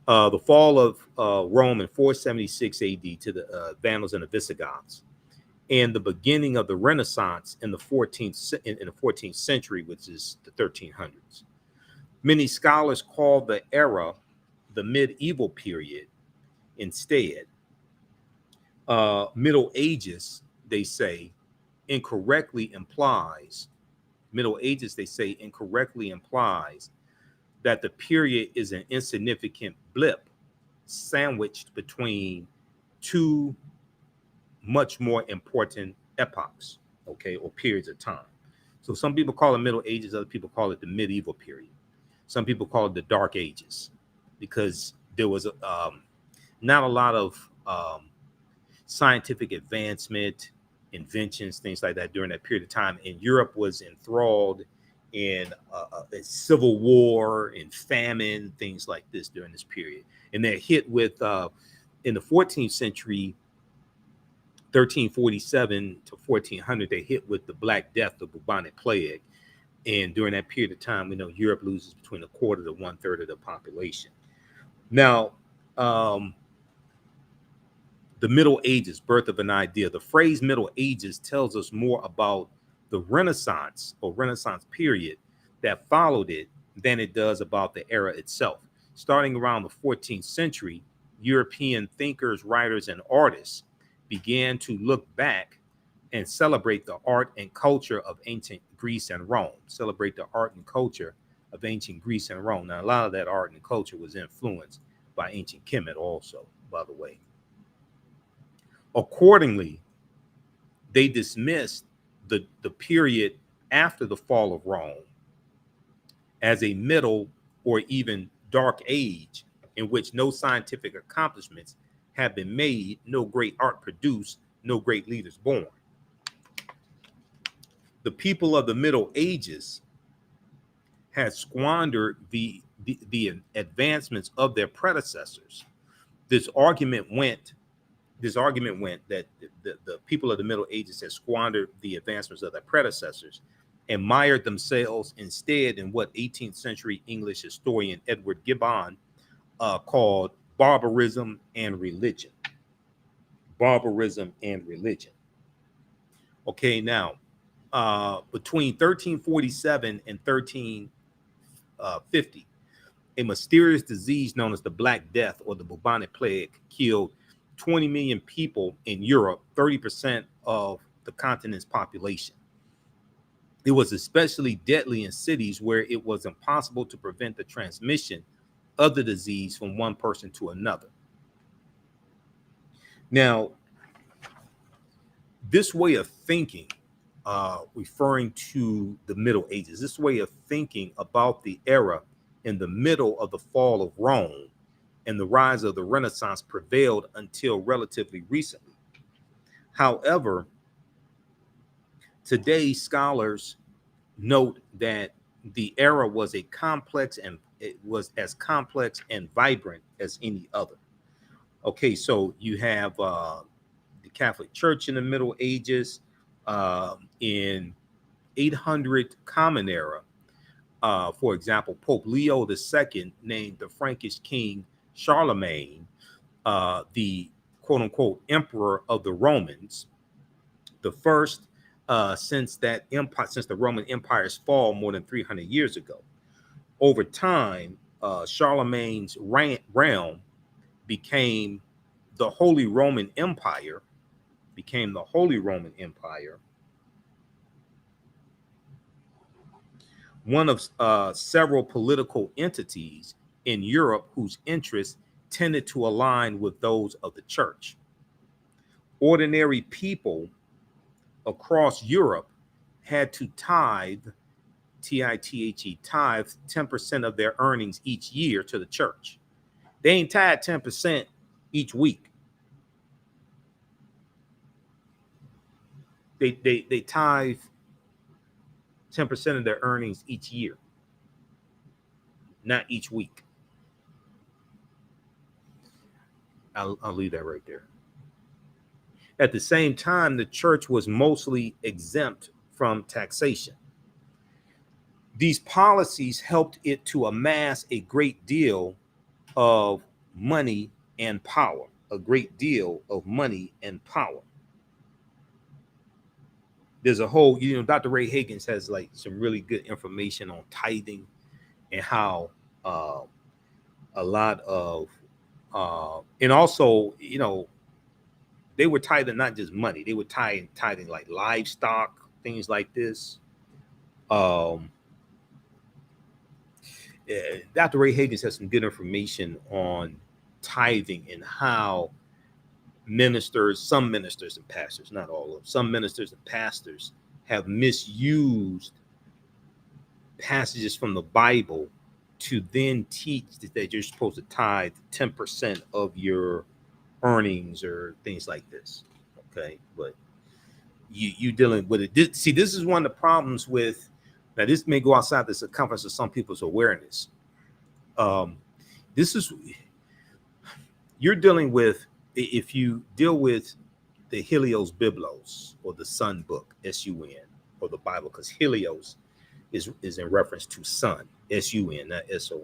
The fall of Rome in 476 AD to the Vandals and the Visigoths, and the beginning of the Renaissance in the 14th century, which is the 1300s. Many scholars call the era the medieval period instead. Middle Ages, they say, incorrectly implies, Middle Ages, they say, incorrectly implies that the period is an insignificant blip sandwiched between two much more important epochs, okay, or periods of time. So some people call it Middle Ages, other people call it the medieval period. Some people call it the Dark Ages because there was not a lot of scientific advancement, inventions, things like that during that period of time. And Europe was enthralled in a civil war and famine, things like this during this period. And they're hit with, in the 14th century, 1347 to 1400, they hit with the Black Death, the Bubonic Plague. And during that period of time, we know Europe loses between a quarter to 1/3 of the population. Now, the Middle Ages, birth of an idea. The phrase Middle Ages tells us more about the Renaissance or Renaissance period that followed it than it does about the era itself. Starting around the 14th century, European thinkers, writers, and artists began to look back and celebrate the art and culture of ancient Greece and Rome. Celebrate the art and culture of ancient Greece and Rome. Now, a lot of that art and culture was influenced by ancient Kemet also, by the way. Accordingly, they dismissed the period after the fall of Rome as a middle or even dark age in which no scientific accomplishments have been made, no great art produced, no great leaders born. The people of the Middle Ages had squandered the advancements of their predecessors. This argument went that the people of the Middle Ages had squandered the advancements of their predecessors and mired themselves instead in what 18th century English historian Edward Gibbon called barbarism and religion. Barbarism and religion. Okay, now, between 1347 and 1350, a mysterious disease known as the Black Death or the Bubonic Plague killed 20 million people in Europe, 30% of the continent's population. It was especially deadly in cities where it was impossible to prevent the transmission of the disease from one person to another. Now, this way of thinking, referring to the Middle Ages, this way of thinking about the era in the middle of the fall of Rome and the rise of the Renaissance prevailed until relatively recently. However, today scholars note that the era was a complex and it was as complex and vibrant as any other. Okay, so you have the Catholic Church in the Middle Ages, in 800 Common Era. For example, Pope Leo II named the Frankish king Charlemagne the quote unquote emperor of the Romans, the first since the Roman Empire's fall more than 300 years ago. Over time, Charlemagne's realm became the Holy Roman Empire, one of several political entities in Europe whose interests tended to align with those of the church. Ordinary people across Europe had to tithe, T-I-T-H-E, tithe 10% of their earnings each year to the church. They ain't tithe 10% each week. They tithe 10% of their earnings each year, not each week. I'll leave that right there. At the same time, the church was mostly exempt from taxation. These policies helped it to amass a great deal of money and power, There's a whole, Dr. Ray Higgins has like some really good information on tithing and how a lot of, and also, they were tithing not just money, they were tithing like livestock, things like this. Um, Dr. Ray Higgins has some good information on tithing and how some ministers and pastors, not all of them, some ministers and pastors have misused passages from the Bible to then teach that you're supposed to tithe 10% of your earnings or things like this. Okay, but you dealing with it. This is one of the problems with, now this may go outside the circumference of some people's awareness. This is, you're dealing with, if you deal with the Helios Biblos or the Sun Book, SUN, or the Bible, because Helios is in reference to sun, SUN, not SON.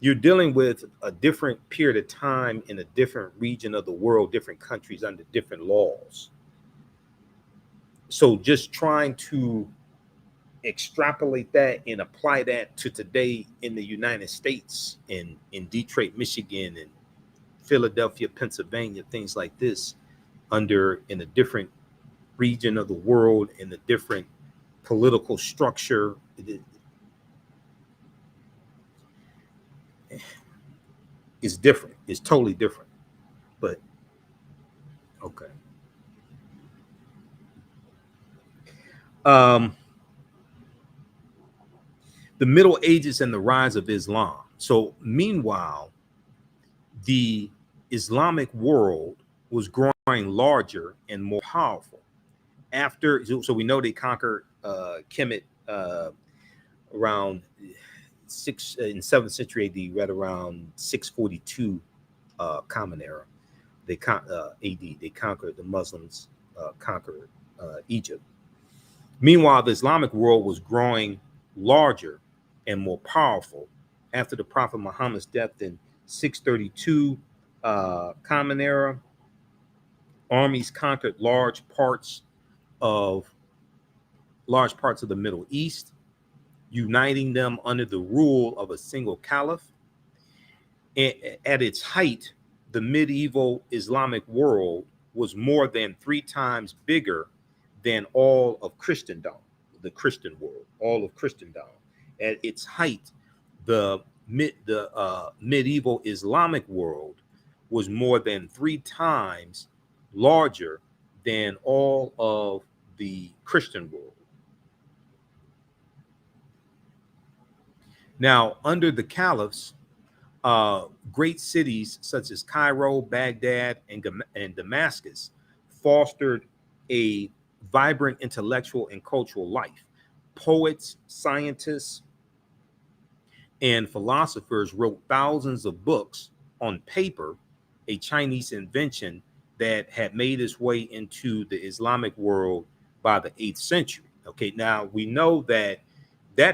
You're dealing with a different period of time in a different region of the world, different countries under different laws. So just trying to extrapolate that and apply that to today in the United States, in Detroit, Michigan, and Philadelphia, Pennsylvania, things like this, in a different region of the world, in a different political structure, it's different. It's totally different. But okay. The Middle Ages and the rise of Islam. So meanwhile, the Islamic world was growing larger and more powerful. So we know they conquered Kemet around in 7th century AD, right around 642 Common Era. AD. They conquered, the Muslims conquered Egypt. Meanwhile, the Islamic world was growing larger and more powerful after the Prophet Muhammad's death in 632 Common Era. Armies conquered large parts of the Middle East, uniting them under the rule of a single caliph. At its height, the medieval Islamic world was more than 3 times bigger than all of Christendom, the Christian world, all of Christendom. At its height, the medieval Islamic world was more than 3 times larger than all of the Christian world. Now, under the caliphs, great cities such as Cairo, Baghdad, and Damascus fostered a vibrant intellectual and cultural life. Poets, scientists, and philosophers wrote thousands of books on paper, a Chinese invention that had made its way into the Islamic world by the 8th century. Okay, now we know that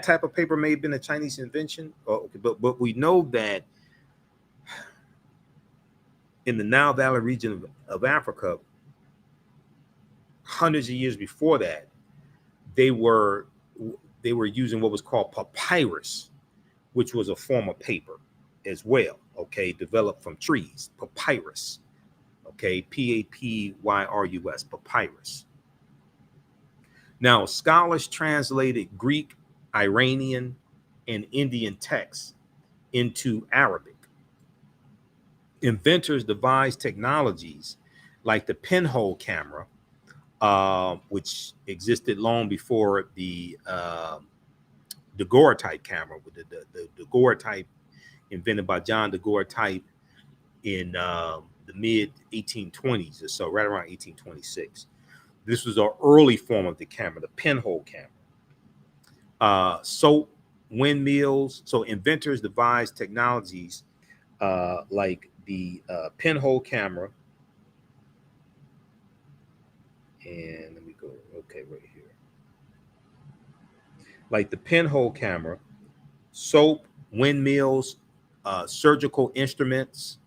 type of paper may have been a Chinese invention, but we know that in the Nile Valley region of Africa, hundreds of years before that, they were using what was called papyrus, which was a form of paper as well, okay, developed from trees, papyrus, okay, Papyrus, papyrus. Now, scholars translated Greek, Iranian, and Indian texts into Arabic. Inventors devised technologies like the pinhole camera, which existed long before the daguerreotype camera, with the daguerreotype invented by John daguerreotype in the mid 1820s or so, right around 1826. This was an early form of the camera, the pinhole camera. Soap, windmills. So inventors devised technologies like the pinhole camera. And let me go, okay, right here. Like the pinhole camera, soap, windmills, surgical instruments,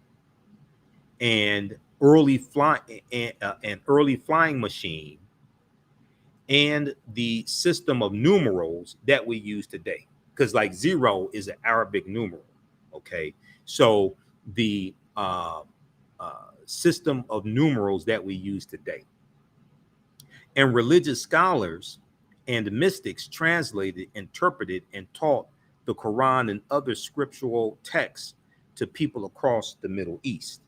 and early flying machine, and the system of numerals that we use today. Because like 0 is an Arabic numeral. Okay, so the system of numerals that we use today. And religious scholars and mystics translated, interpreted, and taught the Quran and other scriptural texts to people across the Middle East.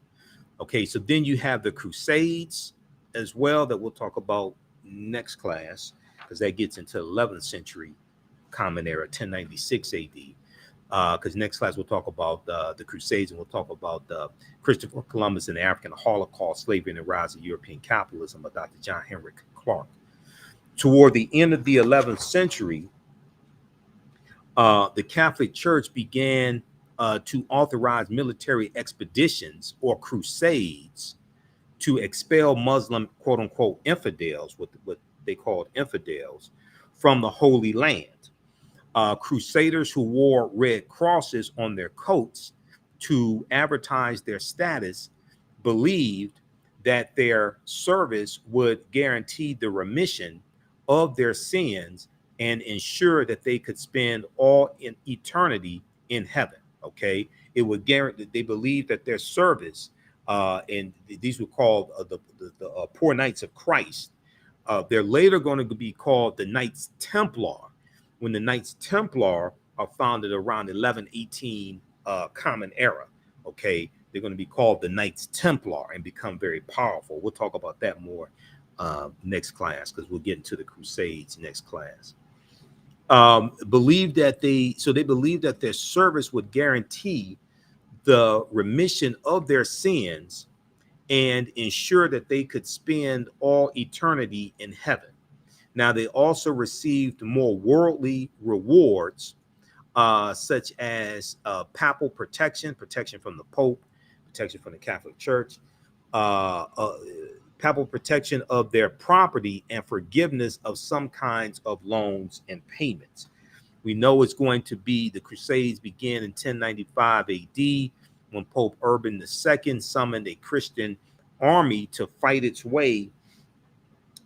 Okay, so then you have the Crusades as well, that we'll talk about next class, because that gets into 11th century Common Era, 1096 AD. Because next class we'll talk about the Crusades, and we'll talk about Christopher Columbus and the African Holocaust, slavery, and the rise of European capitalism by Dr. John Henrik Clarke. Toward the end of the 11th century, the Catholic Church began to authorize military expeditions or crusades to expel Muslim, quote unquote, infidels, what they called infidels, from the Holy Land. Crusaders who wore red crosses on their coats to advertise their status believed that their service would guarantee the remission of their sins and ensure that they could spend all in eternity in heaven. Okay, it would guarantee. They believed that their service, and these were called the Poor Knights of Christ. They're later going to be called the Knights Templar, when the Knights Templar are founded around 1118 Common Era. Okay, they're going to be called the Knights Templar and become very powerful. We'll talk about that more next class, because we'll get into the Crusades next class. Believed that they believed that their service would guarantee the remission of their sins and ensure that they could spend all eternity in heaven. Now, they also received more worldly rewards, such as papal protection from the Pope, protection from the Catholic Church, papal protection of their property, and forgiveness of some kinds of loans and payments. We know it's going to be the Crusades began in 1095 AD, when Pope Urban II summoned a Christian army to fight its way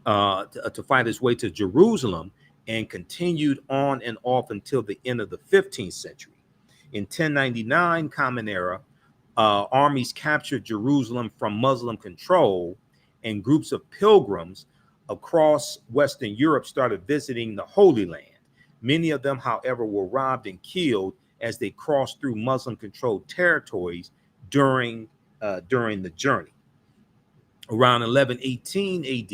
to Jerusalem, and continued on and off until the end of the 15th century. In 1099 Common Era, armies captured Jerusalem from Muslim control, and groups of pilgrims across Western Europe started visiting the Holy Land. Many of them, however, were robbed and killed as they crossed through Muslim-controlled territories during the journey. Around 1118 AD,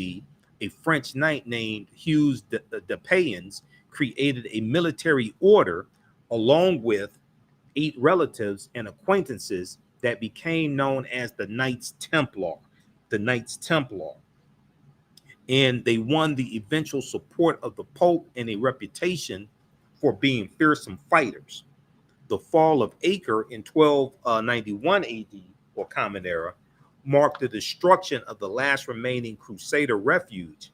a French knight named Hugues de Payens created a military order along with 8 relatives and acquaintances that became known as the Knights Templar. The Knights Templar. And they won the eventual support of the Pope and a reputation for being fearsome fighters. The fall of Acre in 1291 AD, or Common Era, marked the destruction of the last remaining Crusader refuge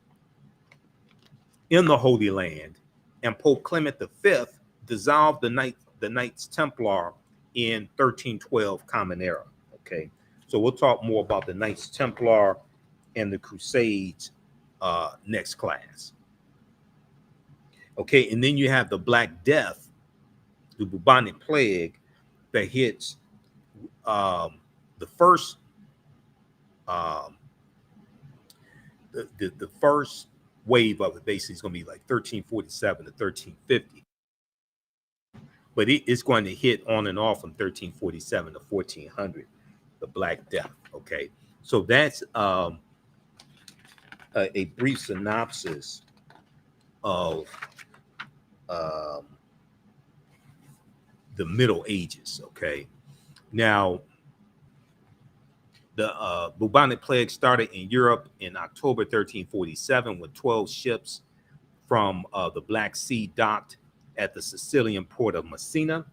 in the Holy Land, and Pope Clement V dissolved the Knights Templar in 1312 Common Era. Okay, so we'll talk more about the Knights Templar and the Crusades next class. Okay, and then you have the Black Death, the Bubonic Plague, that hits the first the first wave of it. Basically is going to be like 1347 to 1350, but it's going to hit on and off from 1347 to 1400, the Black Death. Okay, so that's a brief synopsis of the Middle Ages. Okay, now the bubonic plague started in Europe in October 1347, when 12 ships from the Black Sea docked at the Sicilian port of Messina.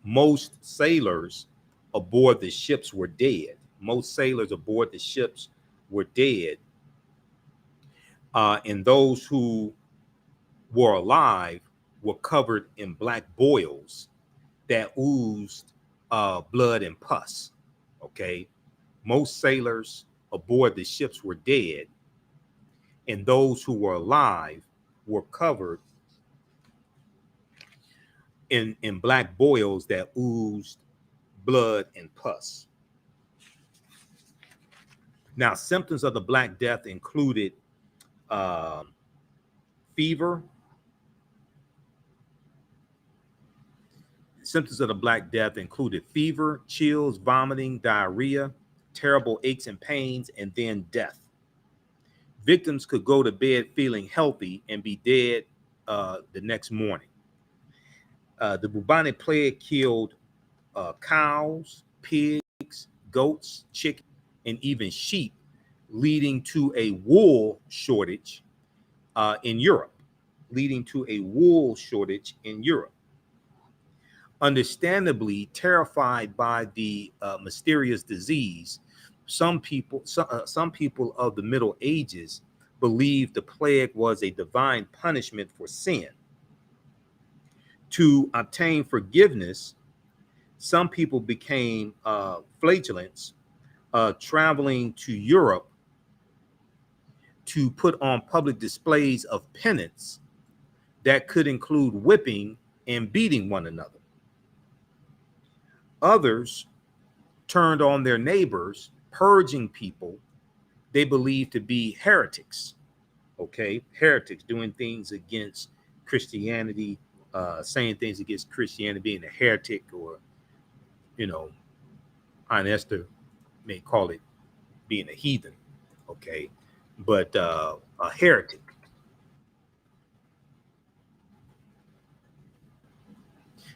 Most sailors aboard the ships were dead. And those who were alive were covered in black boils that oozed blood and pus. Okay, most sailors aboard the ships were dead, and those who were alive were covered in black boils that oozed blood, and pus. Now, symptoms of the Black Death included fever. Symptoms of the Black Death included fever, chills, vomiting, diarrhea, terrible aches and pains, and then death. Victims could go to bed feeling healthy and be dead the next morning. The bubonic plague killed cows, pigs, goats, chickens, and even sheep, leading to a wool shortage in Europe. Understandably terrified by the mysterious disease, some people of the Middle Ages believed the plague was a divine punishment for sin. To obtain forgiveness, some people became flagellants, traveling to Europe to put on public displays of penance that could include whipping and beating one another. Others turned on their neighbors, purging people they believed to be heretics. Okay, heretics doing things against Christianity, saying things against Christianity, being a heretic, or, Aunt Esther may call it being a heathen. Okay, but a heretic.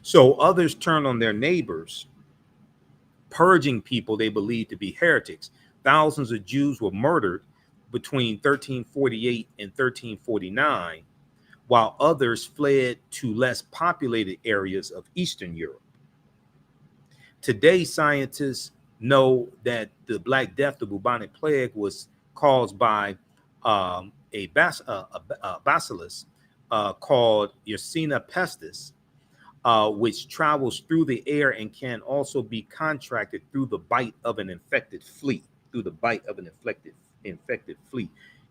So others turned on their neighbors, purging people they believed to be heretics. Thousands of Jews were murdered between 1348 and 1349, while others fled to less populated areas of Eastern Europe. Today, scientists know that the Black Death, the bubonic plague, was caused by a bacillus called Yersinia pestis, which travels through the air and can also be contracted through the bite of an infected flea.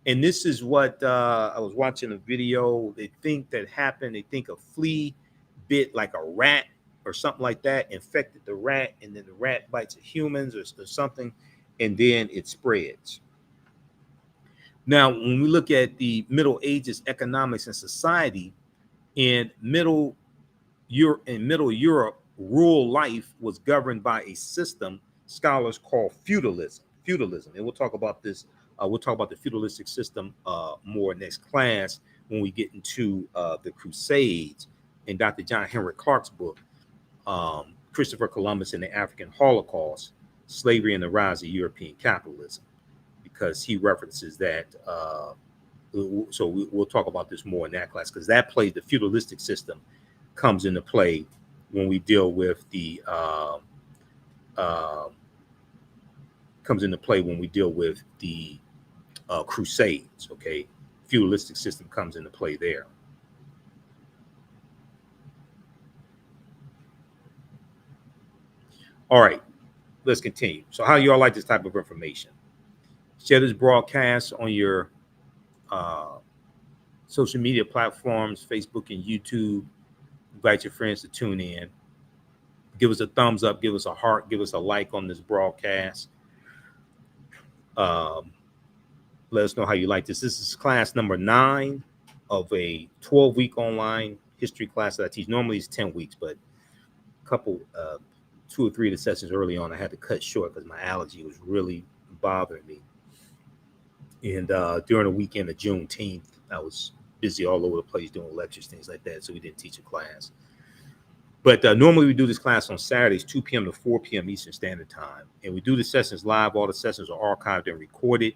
And this is what I was watching a video. They think that happened. They think a flea bit like a rat or something like that, infected the rat, and then the rat bites humans or something, and then it spreads. Now, when we look at the Middle Ages economics and society, in Middle Europe, rural life was governed by a system scholars call feudalism. And we'll talk about this. We'll talk about the feudalistic system more next class when we get into the Crusades in Dr. John Henrik Clarke's book, Christopher Columbus and the African Holocaust, Slavery and the Rise of European Capitalism, because he references that. So we'll talk about this more in that class, because that plays the feudalistic system comes into play when we deal with the Crusades. Okay, feudalistic system comes into play there. All right, let's continue. So how you all like this type of information? Share this broadcast on your social media platforms, Facebook and YouTube. Invite your friends to tune in. Give us a thumbs up, give us a heart, give us a like on this broadcast. Let us know how you like this. This is class number 9 of a 12-week online history class that I teach. Normally it's 10 weeks, but a couple, 2 or 3 of the sessions early on, I had to cut short because my allergy was really bothering me. And during the weekend of Juneteenth, I was busy all over the place doing lectures, things like that, so we didn't teach a class. But normally we do this class on Saturdays, 2 p.m. to 4 p.m. Eastern Standard Time. And we do the sessions live. All the sessions are archived and recorded,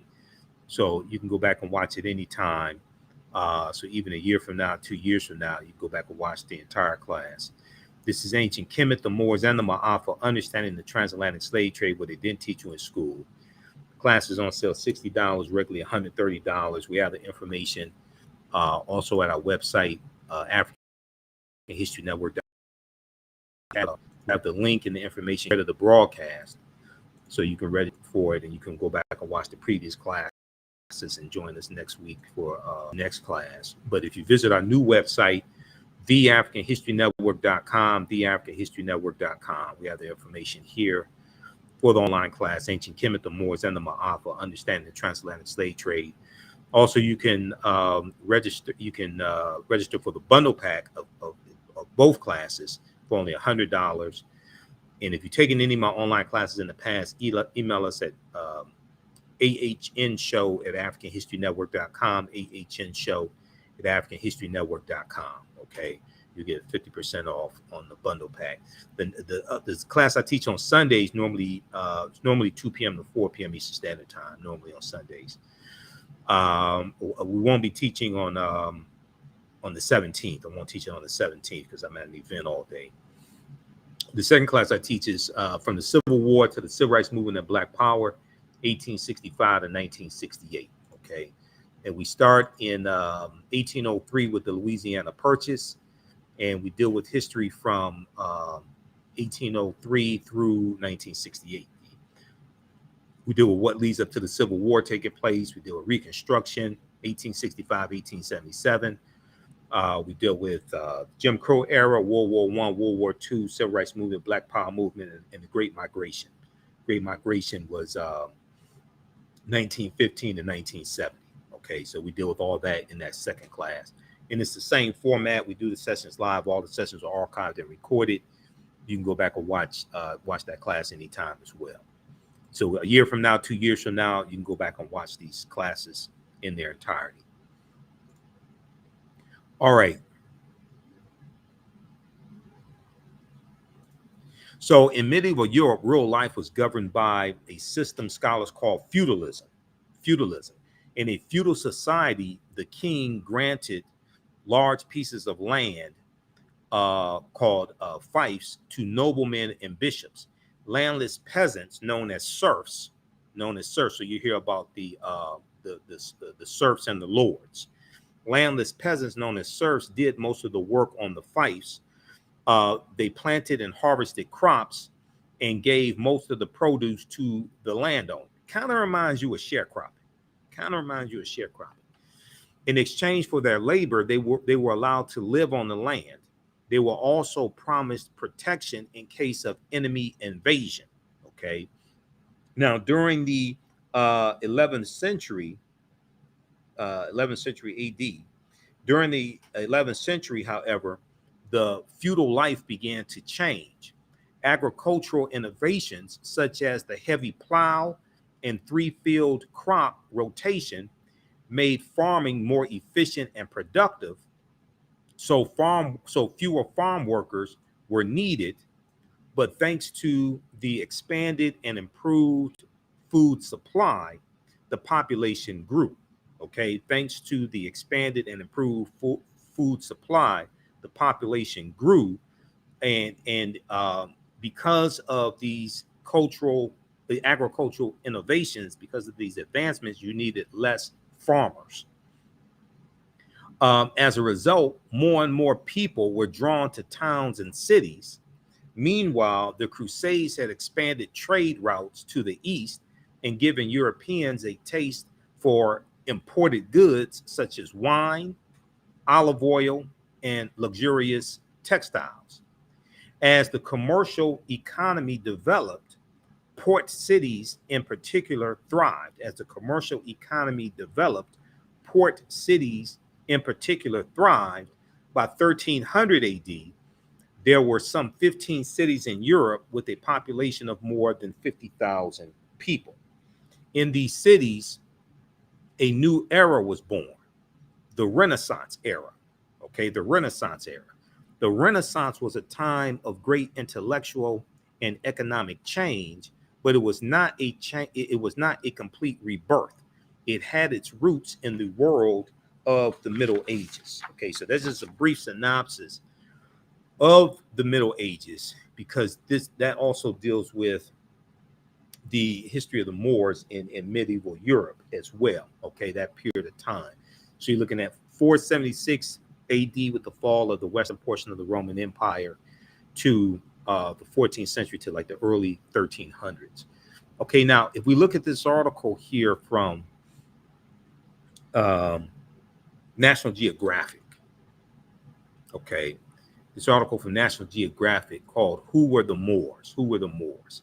so you can go back and watch it anytime. So even a year from now, 2 years from now, you can go back and watch the entire class. This is Ancient Kemet, the Moors, and the Maafa, Understanding the Transatlantic Slave Trade, what they didn't teach you in school. Class is on sale $60, regularly $130. We have the information also at our website, African History Network. Have the link and the information to the broadcast, so you can register for it, and you can go back and watch the previous classes and join us next week for next class. But if you visit our new website, theafricanhistorynetwork.com, theafricanhistorynetwork.com. We have the information here for the online class, Ancient Kemet, the Moors, and the Maafa, Understanding the Transatlantic Slave Trade. Also, you can register. You can register for the bundle pack of both classes for only $100. And if you've taken any of my online classes in the past, email us at ahnshow@africanhistorynetwork.com, ahnshow@africanhistorynetwork.com. Okay, you get 50% off on the bundle pack. The class I teach on Sundays normally it's normally 2 p.m. to 4 p.m. Eastern Standard Time. Normally on Sundays. We won't be teaching on the 17th. I won't teach it on the 17th because I'm at an event all day. The second class I teach is from the Civil War to the Civil Rights Movement and Black Power, 1865 to 1968. Okay, and we start in 1803 with the Louisiana Purchase, and we deal with history from 1803 through 1968. We deal with what leads up to the Civil War taking place. We deal with Reconstruction, 1865, 1877. We deal with Jim Crow era, World War I, World War II, Civil Rights Movement, Black Power Movement, and the Great Migration. Great Migration was 1915 to 1970. Okay, so we deal with all that in that second class. And it's the same format. We do the sessions live. All the sessions are archived and recorded. You can go back and watch that class anytime as well. So a year from now, 2 years from now, you can go back and watch these classes in their entirety. All right. So in medieval Europe, real life was governed by a system scholars call feudalism. In a feudal society, the king granted large pieces of land called fiefs to noblemen and bishops. Landless peasants, known as serfs. So you hear about the serfs and the lords. Landless peasants, known as serfs, did most of the work on the fiefs. They planted and harvested crops and gave most of the produce to the landowner. Kind of reminds you of sharecropping. In exchange for their labor, they were allowed to live on the land. They were also promised protection in case of enemy invasion. Okay. Now, during the 11th century AD, during the 11th century, however, the feudal life began to change. Agricultural innovations such as the heavy plow and three-field crop rotation made farming more efficient and productive. So fewer farm workers were needed, but thanks to the expanded and improved food supply, the population grew. Okay, thanks to the expanded and improved food supply, the population grew, and because of these agricultural innovations, because of these advancements, you needed less farmers. As a result, more and more people were drawn to towns and cities. Meanwhile, the Crusades had expanded trade routes to the east and given Europeans a taste for imported goods such as wine, olive oil, and luxurious textiles. As the commercial economy developed, port cities in particular thrived. Port cities in particular thrived. By 1300 AD, there were some 15 cities in Europe with a population of more than 50,000 people. In these cities, a new era was born, the Renaissance era. Okay, the Renaissance era. The Renaissance was a time of great intellectual and economic change, but it was not a complete rebirth. It had its roots in the world of the Middle Ages. Okay, so that's just a brief synopsis of the Middle Ages, because that also deals with the history of the Moors in medieval Europe as well. Okay, that period of time. So you're looking at 476 AD with the fall of the western portion of the Roman Empire to the 14th century to like the early 1300s. Okay, now if we look at this article here from National Geographic, Okay. This article from National Geographic called "Who Were the Moors?" Who were the Moors?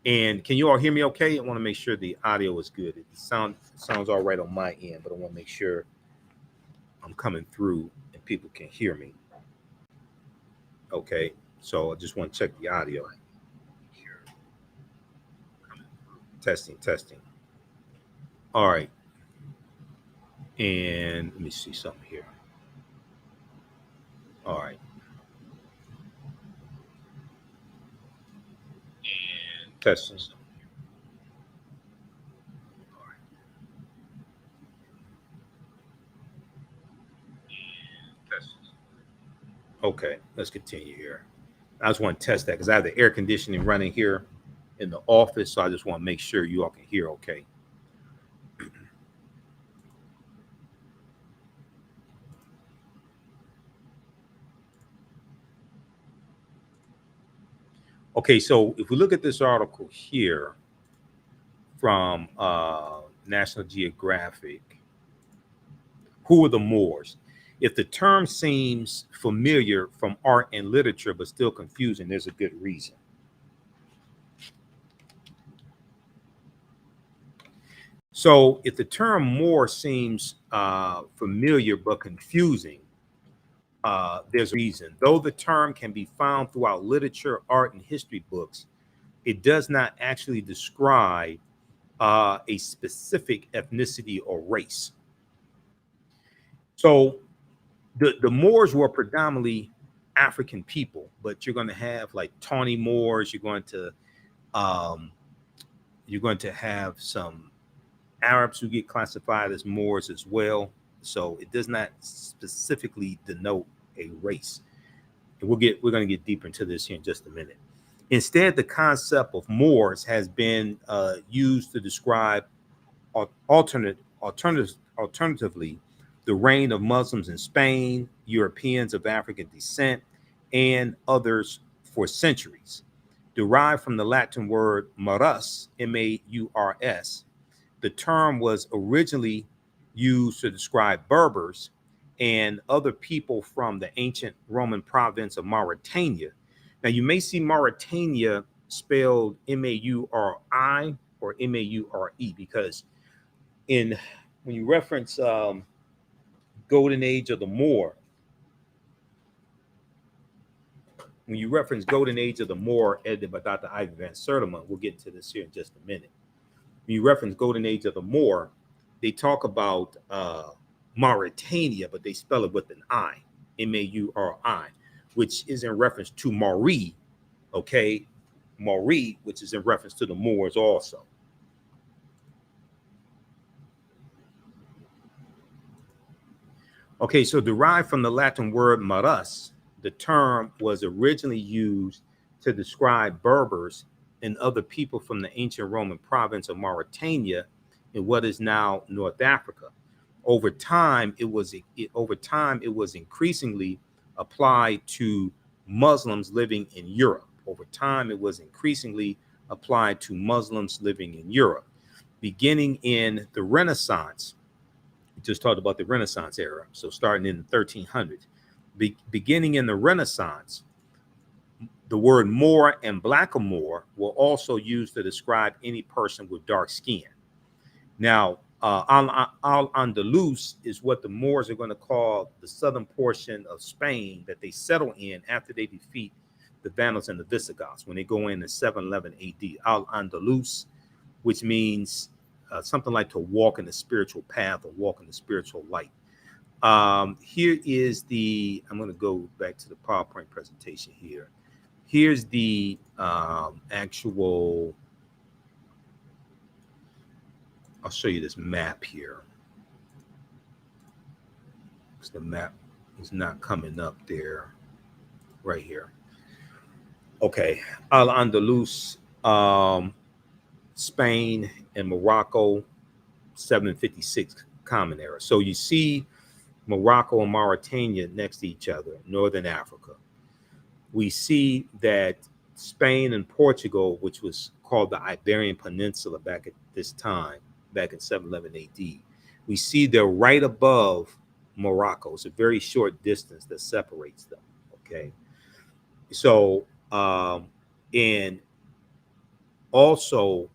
And can you all hear me okay? I want to make sure the audio is good. It sounds all right on my end, but I want to make sure I'm coming through and people can hear me. Okay. So I just want to check the audio. Testing, testing. All right. And let me see something here. All right. And testing. Okay, let's continue here. I just want to test that because I have the air conditioning running here in the office, so I just want to make sure you all can hear okay. Okay, so if we look at this article here from National Geographic, who are the Moors? If the term seems familiar from art and literature but still confusing, there's a good reason. So if the term Moor seems familiar but confusing, there's a reason. Though the term can be found throughout literature, art, and history books, it does not actually describe a specific ethnicity or race. So the Moors were predominantly African people, but you're going to have like tawny Moors. Um, you're going to have some Arabs who get classified as Moors as well. So it does not specifically denote a race. And we're going to get deeper into this here in just a minute. Instead, the concept of Moors has been used to describe alternatively the reign of Muslims in Spain, Europeans of African descent, and others for centuries. Derived from the Latin word marus, M-A-U-R-S, the term was originally used to describe Berbers and other people from the ancient Roman province of Mauritania. Now, you may see Mauritania spelled M-A-U-R-I or M-A-U-R-E because in when you reference Golden Age of the Moor, edited by Dr. Ivy Van Sertima, we'll get into this here in just a minute. When you reference Golden Age of the Moor, they talk about Mauritania, but they spell it with an I, M-A-U-R-I, which is in reference to Mauri, okay? Mauri, which is in reference to the Moors also. Okay, so derived from the Latin word marus, the term was originally used to describe Berbers and other people from the ancient Roman province of Mauritania in what is now North Africa. Over time, it was increasingly applied to Muslims living in Europe. Beginning in the Renaissance. We just talked about the Renaissance era. So starting in the 1300s, beginning in the Renaissance, the word Moor and Blackamoor were also used to describe any person with dark skin. Now, Al-Andalus is what the Moors are going to call the southern portion of Spain that they settle in after they defeat the Vandals and the Visigoths when they go in 711 AD. Al-Andalus, which means something like to walk in the spiritual path or walk in the spiritual light. Here is I'm going to go back to the PowerPoint presentation here. Here's the actual, I'll show you this map here. The map is not coming up there, right here. Okay, Al-Andalus, Spain and Morocco, 756 Common Era. So you see Morocco and Mauritania next to each other, Northern Africa. We see that Spain and Portugal, which was called the Iberian Peninsula back at this time, back in 711 AD, we see they're right above Morocco. It's a very short distance that separates them. Okay. So, and also,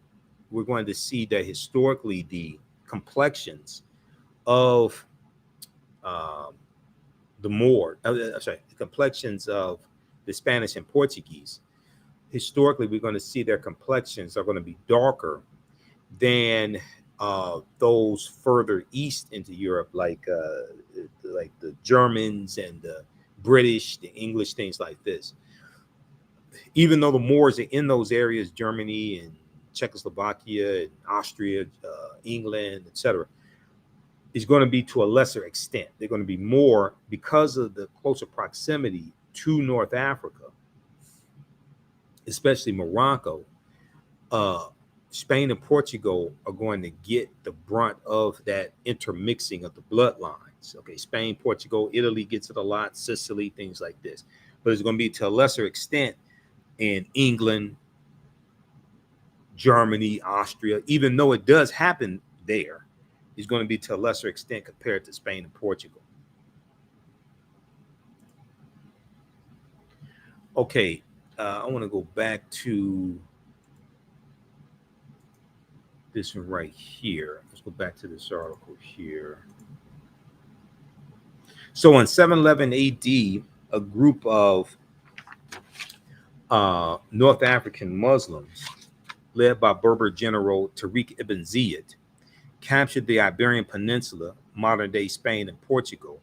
we're going to see that historically the complexions of um, the the complexions of the Spanish and Portuguese, historically, we're going to see their complexions are going to be darker than those further east into Europe, like the Germans and the British, the English, things like this. Even though the Moors are in those areas, Germany and Czechoslovakia and Austria, England, etc., is going to be to a lesser extent. They're going to be more because of the closer proximity to North Africa, especially Morocco. Spain and Portugal are going to get the brunt of that intermixing of the bloodlines. Okay, Spain, Portugal, Italy gets it a lot, Sicily, things like this. But it's going to be to a lesser extent in England, Germany, Austria, even though it does happen there, it's going to be to a lesser extent compared to Spain and Portugal. Okay, I want to go back to this one right here. Let's go back to this article here. So in 711 AD, a group of North African Muslims, led by Berber general Tariq ibn Ziyad, captured the Iberian Peninsula, modern-day Spain and Portugal.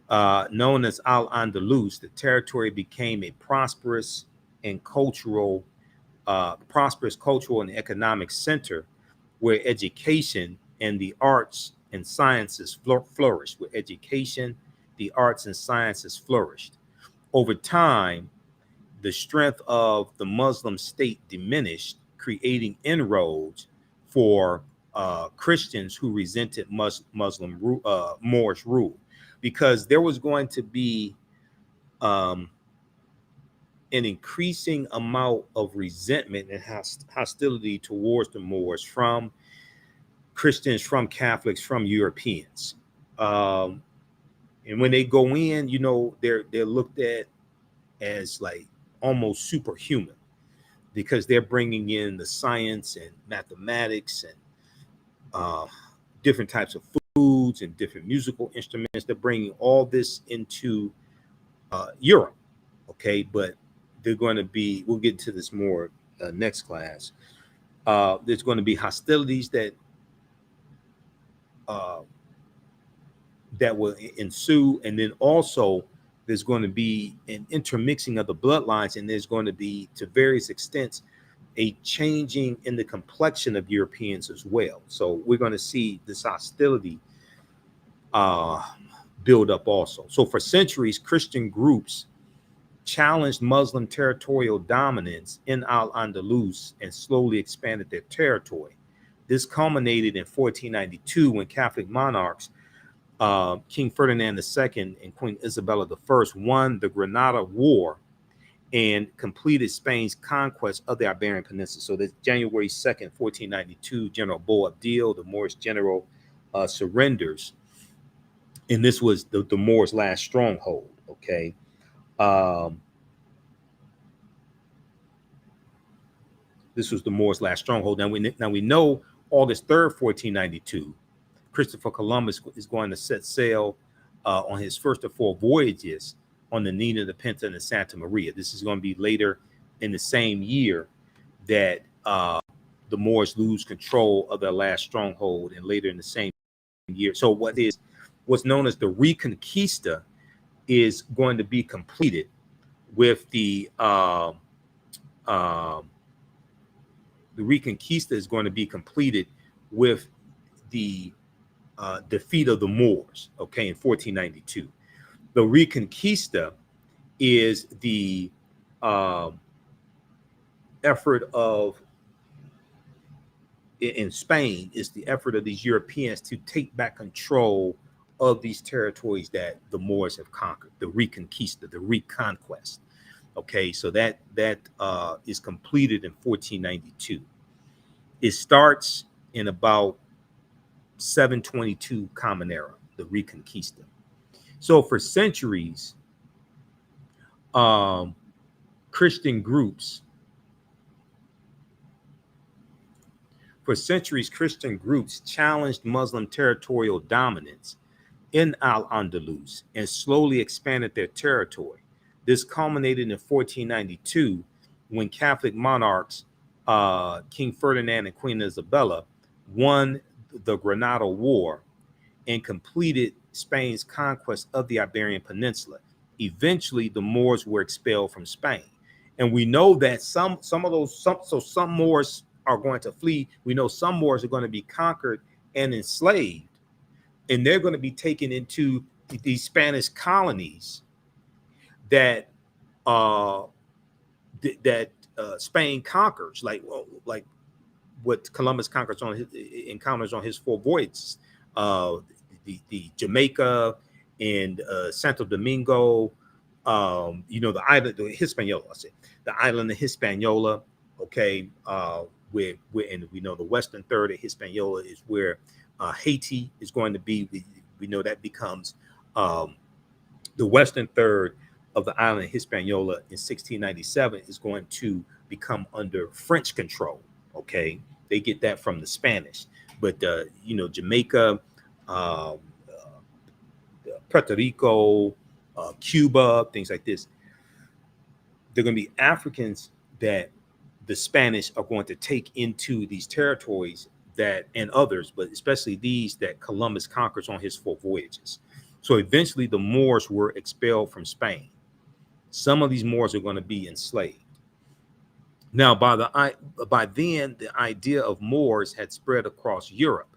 Known as Al-Andalus, the territory became a prosperous cultural and economic center where education and the arts and sciences flourished. Where education, the arts and sciences flourished. Over time, the strength of the Muslim state diminished, creating inroads for Christians who resented Muslim Moorish rule, because there was going to be an increasing amount of resentment and hostility towards the Moors from Christians, from Catholics, from Europeans. And when they go in, they're looked at as like almost superhuman, because they're bringing in the science and mathematics and different types of foods and different musical instruments. They're bringing all this into Europe. Okay, but they're going to be, we'll get to this more next class. There's going to be hostilities that will ensue, and then also there's going to be an intermixing of the bloodlines, and there's going to be, to various extents, a changing in the complexion of Europeans as well. So we're going to see this hostility build up also. So for centuries, Christian groups challenged Muslim territorial dominance in Al-Andalus and slowly expanded their territory. This culminated in 1492 when Catholic monarchs King Ferdinand II and Queen Isabella I won the Granada War and completed Spain's conquest of the Iberian Peninsula. So that's January 2nd, 1492, General Boabdil, the Moorish general, surrenders. And this was the Moors' last stronghold, okay? This was the Moors' last stronghold. Now we know August 3rd, 1492, Christopher Columbus is going to set sail on his first of 4 voyages on the Nina, the Pinta, and the Santa Maria. This is going to be later in the same year that the Moors lose control of their last stronghold, and later in the same year. So what's known as the Reconquista is going to be completed with the Reconquista is going to be completed with the defeat of the Moors, okay, in 1492. The Reconquista is the effort of, in Spain, is the effort of these Europeans to take back control of these territories that the Moors have conquered. The Reconquista, the reconquest. Okay, so that is completed in 1492. It starts in about 722 Common Era. the Reconquista. So for centuries, Christian groups challenged Muslim territorial dominance in Al-Andalus and slowly expanded their territory. This culminated in 1492 when Catholic monarchs, King Ferdinand and Queen Isabella, won the Granada War and completed Spain's conquest of the Iberian Peninsula. Eventually, the Moors were expelled from Spain. And we know that some Moors are going to flee. We know some Moors are going to be conquered and enslaved, and they're going to be taken into these Spanish colonies that Spain conquers, like what Columbus encounters on his 4 voyages, the Jamaica and Santo Domingo, the island, the Hispaniola. The island of Hispaniola. Okay, where and we know the western third of Hispaniola is where Haiti is going to be. We know that becomes the western third of the island of Hispaniola in 1697 is going to become under French control. Okay, they get that from the Spanish, but Jamaica, Puerto Rico, Cuba, things like this, they're going to be Africans that the Spanish are going to take into these territories and others, but especially these that Columbus conquers on his 4 voyages. So eventually the Moors were expelled from Spain. Some of these Moors are going to be enslaved. Now, by then, the idea of Moors had spread across Europe.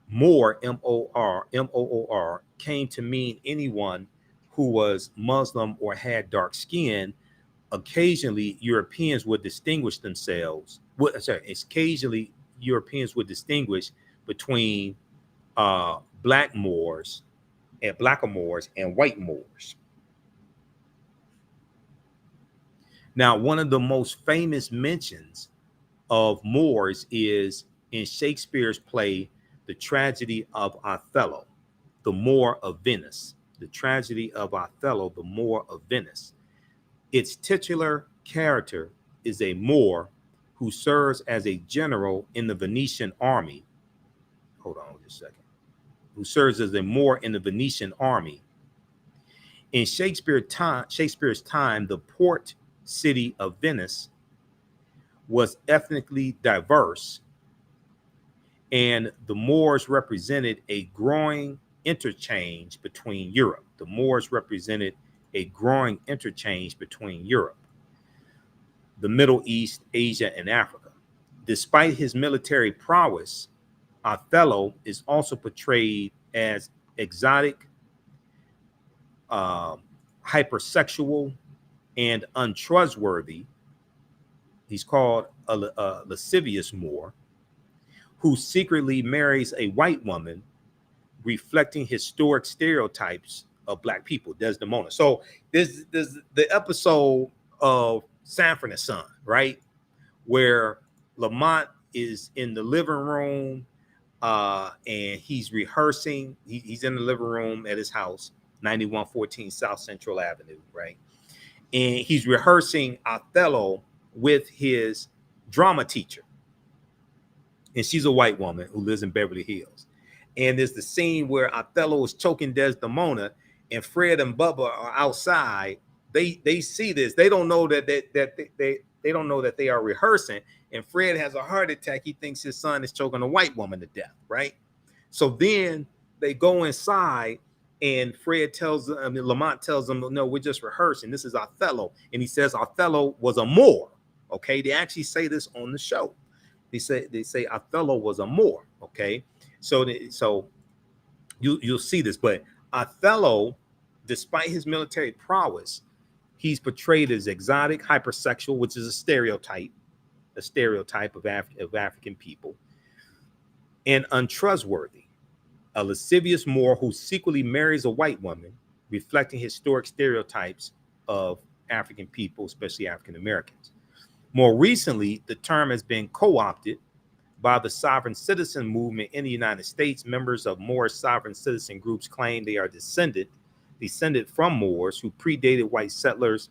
Moor, M-O-O-R, came to mean anyone who was Muslim or had dark skin. Occasionally, Europeans would distinguish themselves. Occasionally, Europeans would distinguish between black Moors and white Moors. Now, one of the most famous mentions of Moors is in Shakespeare's play, The Tragedy of Othello, the Moor of Venice. The Tragedy of Othello, the Moor of Venice. Its titular character is a Moor who serves as a general in the Venetian army. Hold on just a second. Who serves as a Moor in the Venetian army. In Shakespeare's time, the port city of Venice was ethnically diverse, and the Moors represented a growing interchange between Europe. The Moors represented a growing interchange between Europe, the Middle East, Asia, and Africa. Despite his military prowess, Othello is also portrayed as exotic, hypersexual, and untrustworthy. He's called a lascivious Moor who secretly marries a white woman, reflecting historic stereotypes of black people, Desdemona. So there's the episode of Sanford and Son, right, where Lamont is in the living room and he's rehearsing. He's in the living room at his house, 9114 South Central Avenue, right? And he's rehearsing Othello with his drama teacher. And she's a white woman who lives in Beverly Hills. And there's the scene where Othello is choking Desdemona, and Fred and Bubba are outside. They see this. They don't know that they don't know that they are rehearsing. And Fred has a heart attack. He thinks his son is choking a white woman to death, right? So then they go inside, and Lamont tells them, no, we're just rehearsing. This is Othello. And he says Othello was a Moor. Okay, they actually say this on the show. They say Othello was a Moor. Okay, so you'll see this. But Othello, despite his military prowess, he's portrayed as exotic, hypersexual, which is a stereotype of African people, and untrustworthy, a lascivious Moor who secretly marries a white woman, reflecting historic stereotypes of African people, especially African Americans. More recently, the term has been co-opted by the sovereign citizen movement in the United States. Members of Moorish sovereign citizen groups claim they are descended from Moors who predated white settlers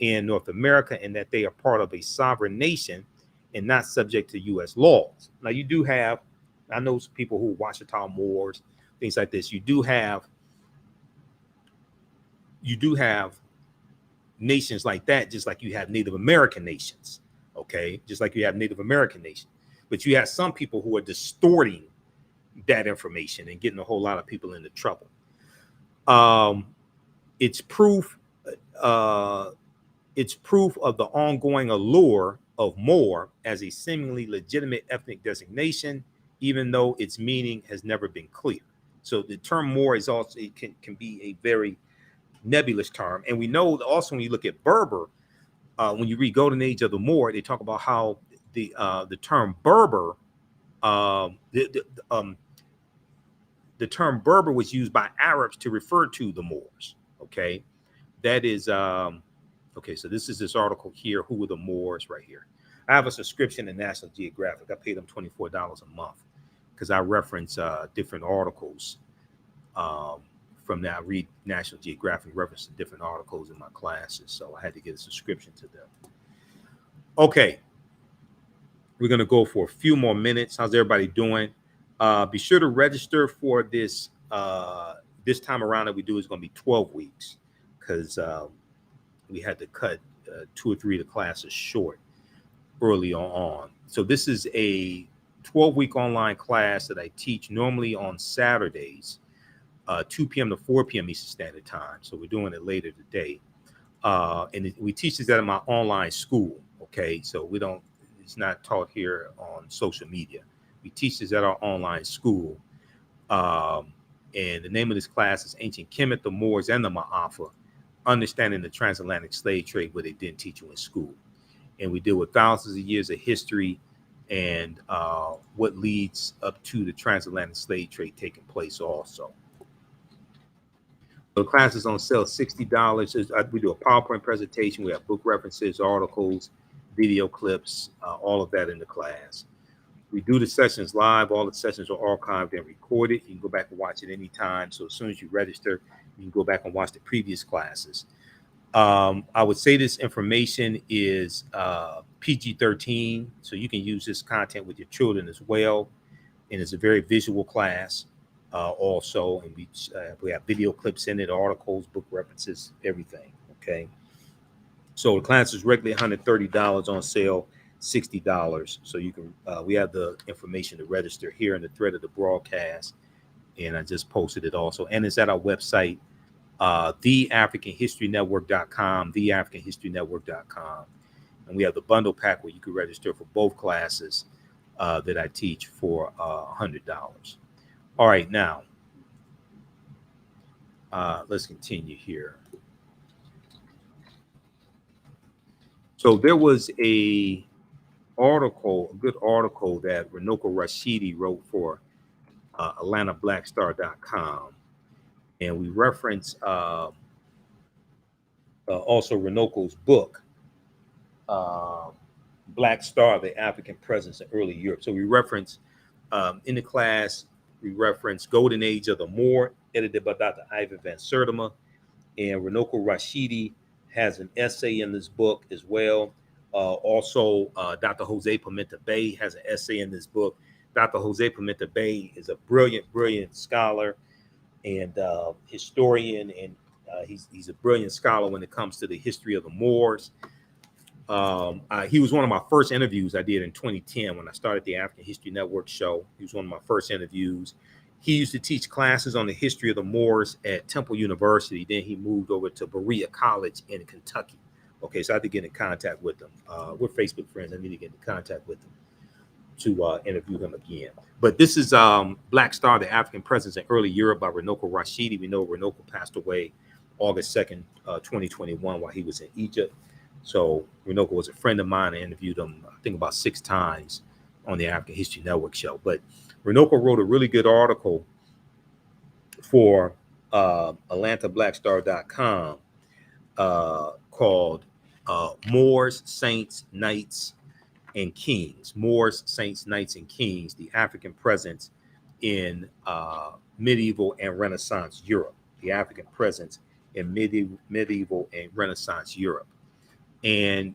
in North America, and that they are part of a sovereign nation and not subject to U.S. laws. Now, you do have, I know people who Washita Moors, things like this. You do have nations like that, just like you have Native American nations, okay? Just like you have Native American nations. But you have some people who are distorting that information and getting a whole lot of people into trouble. It's proof of the ongoing allure of Moor as a seemingly legitimate ethnic designation, even though its meaning has never been clear. So the term Moor is also, it can be a very nebulous term. And we know also when you look at Berber, when you read Golden Age of the Moor, they talk about how the term Berber, the term Berber was used by Arabs to refer to the Moors. Okay, that is okay. So this is this article here. Who were the Moors? Right here. I have a subscription to National Geographic. I pay them $24 a month because I reference different articles. From that, I read National Geographic, reference to different articles in my classes, so I had to get a subscription to them. Okay, we're gonna go for a few more minutes. How's everybody doing? Be sure to register for this. This time around that we do is going to be 12 weeks because we had to cut 2 or 3 of the classes short early on. So this is a 12-week online class that I teach normally on Saturdays, 2 p.m. to 4 p.m. Eastern Standard Time. So we're doing it later today. And we teach this at my online school. Okay, so it's not taught here on social media. We teach this at our online school. And the name of this class is Ancient Kemet, the Moors, and the Maafa, Understanding the Transatlantic Slave Trade, where they didn't teach you in school. And we deal with thousands of years of history and what leads up to the transatlantic slave trade taking place also. So the class is on sale, $60. We do a PowerPoint presentation. We have book references, articles, video clips, all of that in the class. We do the sessions live. All the sessions are archived and recorded. You can go back and watch it anytime. So as soon as you register, you can go back and watch the previous classes. I would say this information is PG-13, so you can use this content with your children as well. And it's a very visual class also. And we have video clips in it, articles, book references, everything. Okay. So the class is regularly $130 on sale. $60. So you can we have the information to register here in the thread of the broadcast, and I just posted it also, and it's at our website, theafricanhistorynetwork.com, theafricanhistorynetwork.com. And we have the bundle pack where you can register for both classes that I teach for $100. All right, now let's continue here. So there was a good article that Runoko Rashidi wrote for AtlantaBlackStar.com, and we reference also Runoko's book, Black Star: The African Presence in Early Europe. So we reference in the class, we reference Golden Age of the Moor, edited by Dr. Ivan Van Sertima, and Runoko Rashidi has an essay in this book as well. Also, Dr. Jose Pimenta Bay has an essay in this book. Dr. Jose Pimenta Bay is a brilliant scholar and historian, and he's a brilliant scholar when it comes to the history of the Moors. He was one of my first interviews I did in 2010 when I started the African History Network show. He was one of my first interviews. He used to teach classes on the history of the Moors at Temple University. Then he moved over to Berea College in Kentucky. Okay, so I had to get in contact with him. We're Facebook friends. I need to get in contact with him to interview him again. But this is Black Star: The African Presence in Early Europe by Runoko Rashidi. We know Runoko passed away August 2nd, 2021 while he was in Egypt. So Runoko was a friend of mine. I interviewed him, I think, about 6 times on the African History Network show. But Runoko wrote a really good article for AtlantaBlackStar.com called Moors, Saints, Knights, and kings, Moors, saints, knights, and kings, the African presence in medieval and Renaissance Europe, the African presence in medieval and Renaissance Europe. And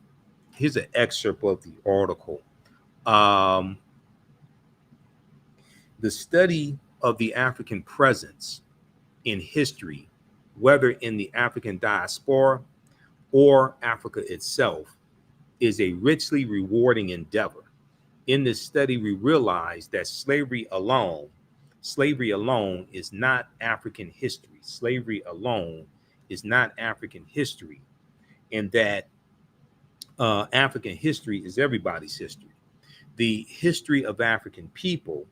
here's an excerpt of the article. The study of the African presence in history, whether in the African diaspora or Africa itself, is a richly rewarding endeavor. In this study, we realize that slavery alone is not African history. Slavery alone is not African history, and that African history is everybody's history. The history of African people,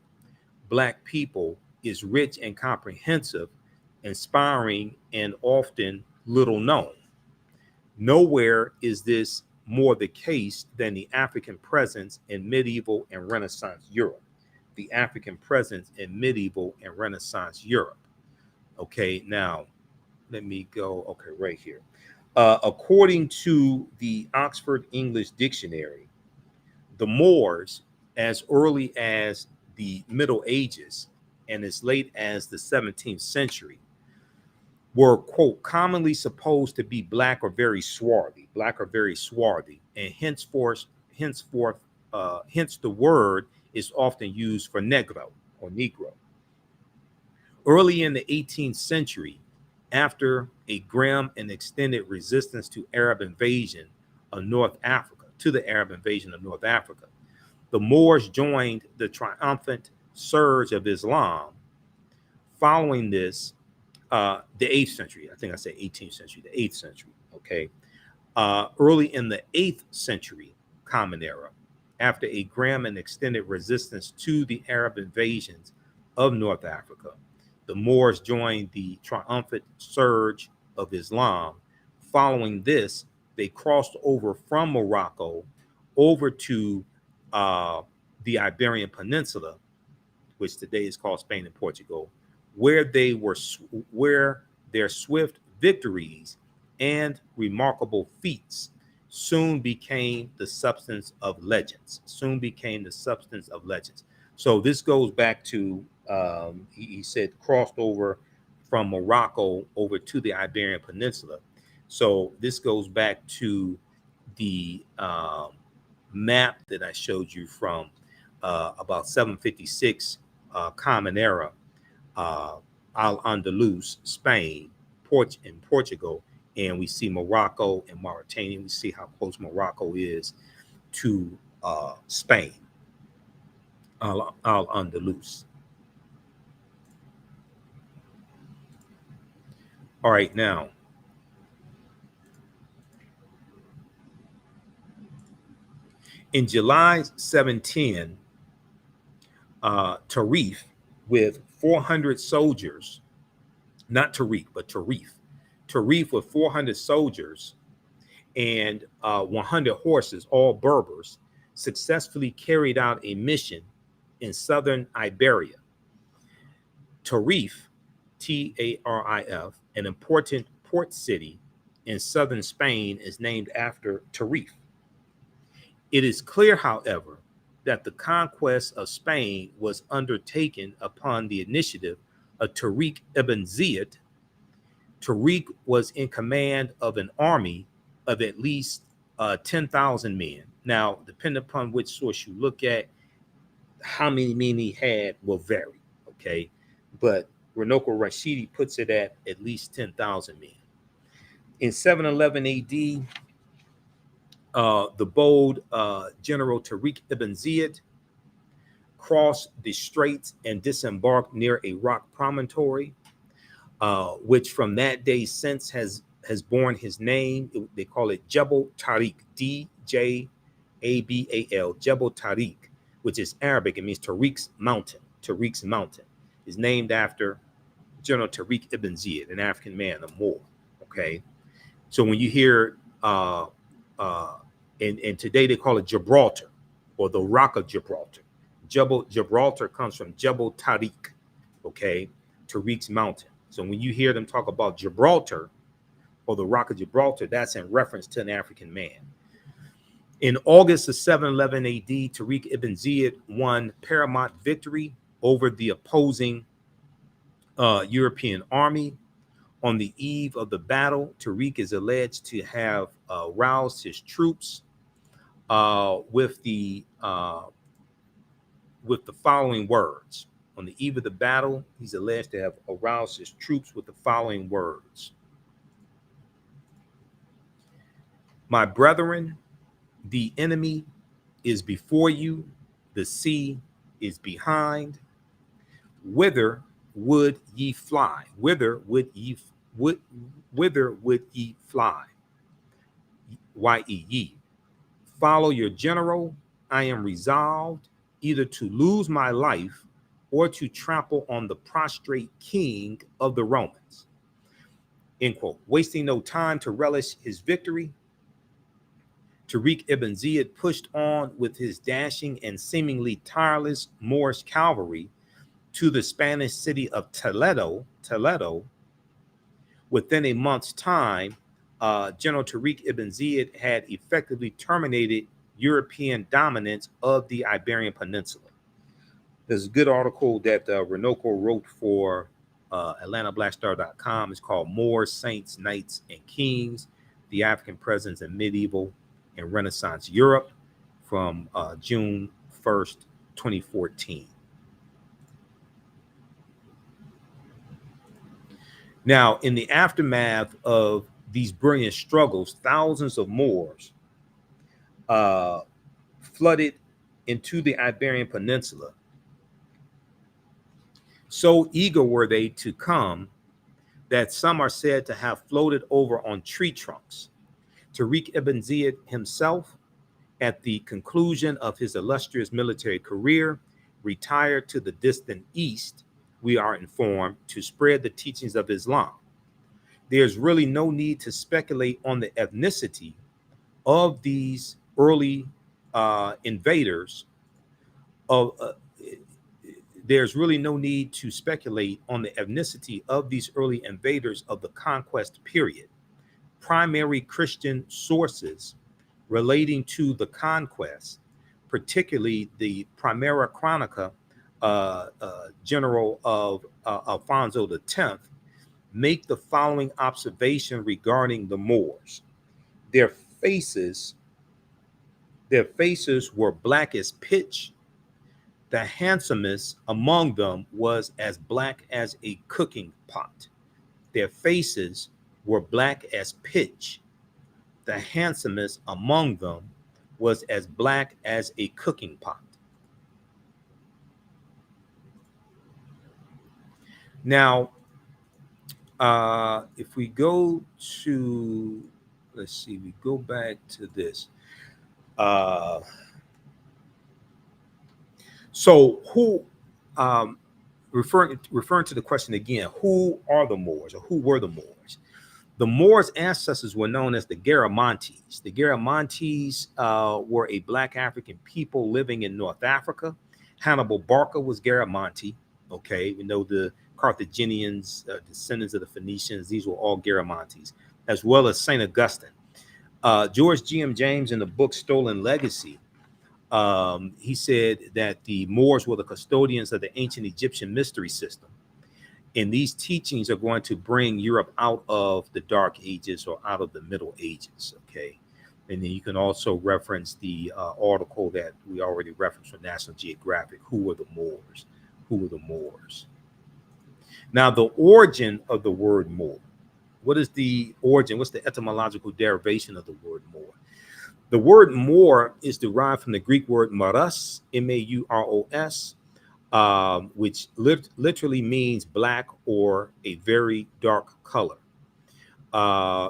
Black people, is rich and comprehensive, inspiring, and often little known. Nowhere is this more the case than the African presence in medieval and Renaissance Europe. The African presence in medieval and Renaissance Europe. Okay, now let me go. Okay, right here. According to the Oxford English Dictionary, the Moors, as early as the Middle Ages and as late as the 17th century, were, quote, commonly supposed to be black or very swarthy, and henceforth, hence the word is often used for negro or negro. Early in the 18th century, after a grim and extended resistance to Arab invasion of North Africa, the Moors joined the triumphant surge of Islam. Following this, the 8th century, I think I said 18th century, the 8th century, okay. Early in the 8th century Common Era, after a grim and extended resistance to the Arab invasions of North Africa, the Moors joined the triumphant surge of Islam. Following this, they crossed over from Morocco over to the Iberian Peninsula, which today is called Spain and Portugal, where their swift victories and remarkable feats soon became the substance of legends. So this goes back to, he said, crossed over from Morocco over to the Iberian Peninsula. So this goes back to the map that I showed you from about 756 Common Era, Al-Andalus, Spain, and Portugal, and we see Morocco and Mauritania. We see how close Morocco is to Spain, Al-Andalus. All right, now, in July 710, Tarif, with 400 soldiers, not Tariq, but Tarif with 400 soldiers and 100 horses, all Berbers, successfully carried out a mission in southern Iberia. Tarif, Tarif, an important port city in southern Spain, is named after Tarif. It is clear, however, that the conquest of Spain was undertaken upon the initiative of Tariq ibn Ziyad. Tariq was in command of an army of at least 10,000 men. Now, depending upon which source you look at, how many men he had will vary, okay? But Runoko Rashidi puts it at least 10,000 men. In 711 AD, the bold General Tariq ibn Ziyad crossed the straits and disembarked near a rock promontory, which from that day since has borne his name. They call it Jebel Tariq, Djabal, Jebel Tariq, which is Arabic. It means Tariq's mountain. Tariq's mountain is named after General Tariq ibn Ziyad, an African man, a Moor. Okay, so when you hear and today they call it Gibraltar, or the Rock of Gibraltar. Gibraltar comes from Jebel Tariq, okay, Tariq's mountain. So when you hear them talk about Gibraltar or the Rock of Gibraltar, that's in reference to an African man. In August of 711 AD, Tariq ibn Ziyad won paramount victory over the opposing European army. On the eve of the battle, Tariq is alleged to have roused his troops with the following words. On the eve of the battle, he's alleged to have aroused his troops with the following words. My brethren, the enemy is before you, the sea is behind. Whither would ye fly? Whither would ye fly? Ye. Follow your general. I am resolved either to lose my life or to trample on the prostrate king of the Romans. End quote. Wasting no time to relish his victory, Tariq ibn Ziyad pushed on with his dashing and seemingly tireless Moorish cavalry to the Spanish city of Toledo. Within a month's time, General Tariq ibn Ziyad had effectively terminated European dominance of the Iberian Peninsula. There's a good article that Renoko wrote for AtlantaBlackStar.com. It's called Moors, Saints, Knights, and Kings, the African Presence in Medieval and Renaissance Europe, from June 1st, 2014. Now, in the aftermath of these brilliant struggles, thousands of Moors flooded into the Iberian Peninsula. So eager were they to come that some are said to have floated over on tree trunks. Tariq ibn Ziyad himself, at the conclusion of his illustrious military career, retired to the distant east, we are informed, to spread the teachings of Islam. There's really no need to speculate on the ethnicity of these early invaders. There's really no need to speculate on the ethnicity of these early invaders of the conquest period. Primary Christian sources relating to the conquest, particularly the Primera Chronica, General of Alfonso X, make the following observation regarding the Moors. Their faces were black as pitch. The handsomest among them was as black as a cooking pot. Their faces were black as pitch. The handsomest among them was as black as a cooking pot. Now, if we go to, let's see, we go back to this. So who, referring to the question again, who are the Moors, or who were the Moors? The Moors' ancestors were known as the Garamantes. The Garamantes were a Black African people living in North Africa. Hannibal Barca was Garamanti. Okay, we know the Carthaginians, descendants of the Phoenicians, these were all Garamantes, as well as St. Augustine. George G.M. James, in the book Stolen Legacy, he said that the Moors were the custodians of the ancient Egyptian mystery system. And these teachings are going to bring Europe out of the Dark Ages or out of the Middle Ages, okay? And then you can also reference the article that we already referenced from National Geographic, Who Were the Moors? Who were the Moors? Now, the origin of the word Moor. What is the origin? What's the etymological derivation of the word Moor? The word Moor is derived from the Greek word maros, M-A-U-R-O-S, which literally means black or a very dark color.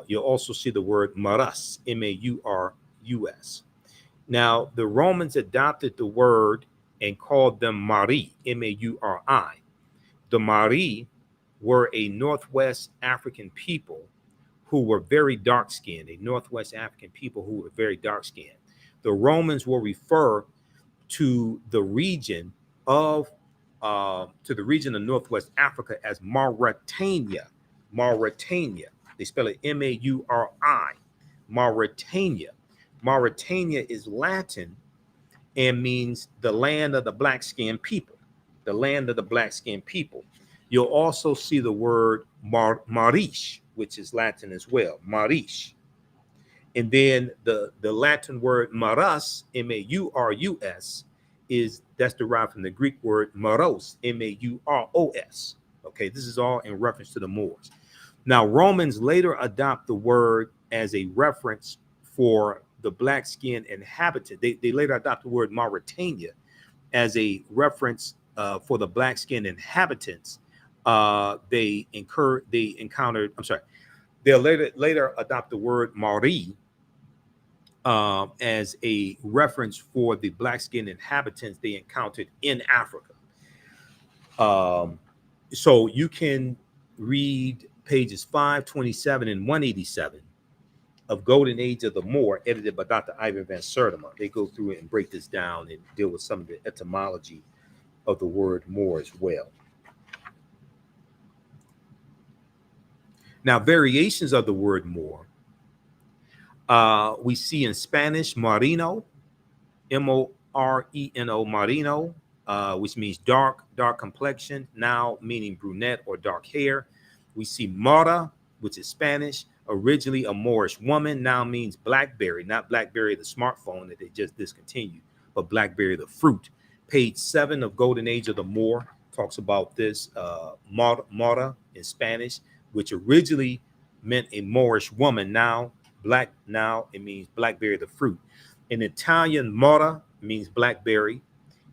You'll also see the word maras, M-A-U-R-U-S. Now, the Romans adopted the word and called them Mari, M-A-U-R-I. The Mari were a Northwest African people who were very dark-skinned, The Romans will refer to the region of Northwest Africa as Mauritania. They spell it M-A-U-R-I, Mauritania. Mauritania is Latin and means the land of the black-skinned people, the land of the black-skinned people. You'll also see the word Marish, which is Latin as well, Marish. And then the Latin word maras, M-A-U-R-U-S, that's derived from the Greek word maros, M-A-U-R-O-S. Okay, this is all in reference to the Moors. Now, Romans later adopt the word as a reference for the black-skinned inhabitant. They later adopt the word Mauritania as a reference for the black-skinned inhabitants. They encountered. I'm sorry. They'll later adopt the word Maori as a reference for the black-skinned inhabitants they encountered in Africa. So you can read pages 527 and 187 of Golden Age of the Moor, edited by Dr. Ivan van Sertima. They go through it and break this down and deal with some of the etymology of the word Moor as well. Now, variations of the word Moor, we see in Spanish, Marino, M-O-R-E-N-O, Marino, which means dark complexion, now meaning brunette or dark hair. We see Mora, which is Spanish, originally a Moorish woman, now means blackberry, not BlackBerry the smartphone that they just discontinued, but blackberry the fruit. Page 7 of Golden Age of the Moor talks about this, Mora in Spanish, which originally meant a Moorish woman, now it means blackberry the fruit. In Italian, Mora means blackberry.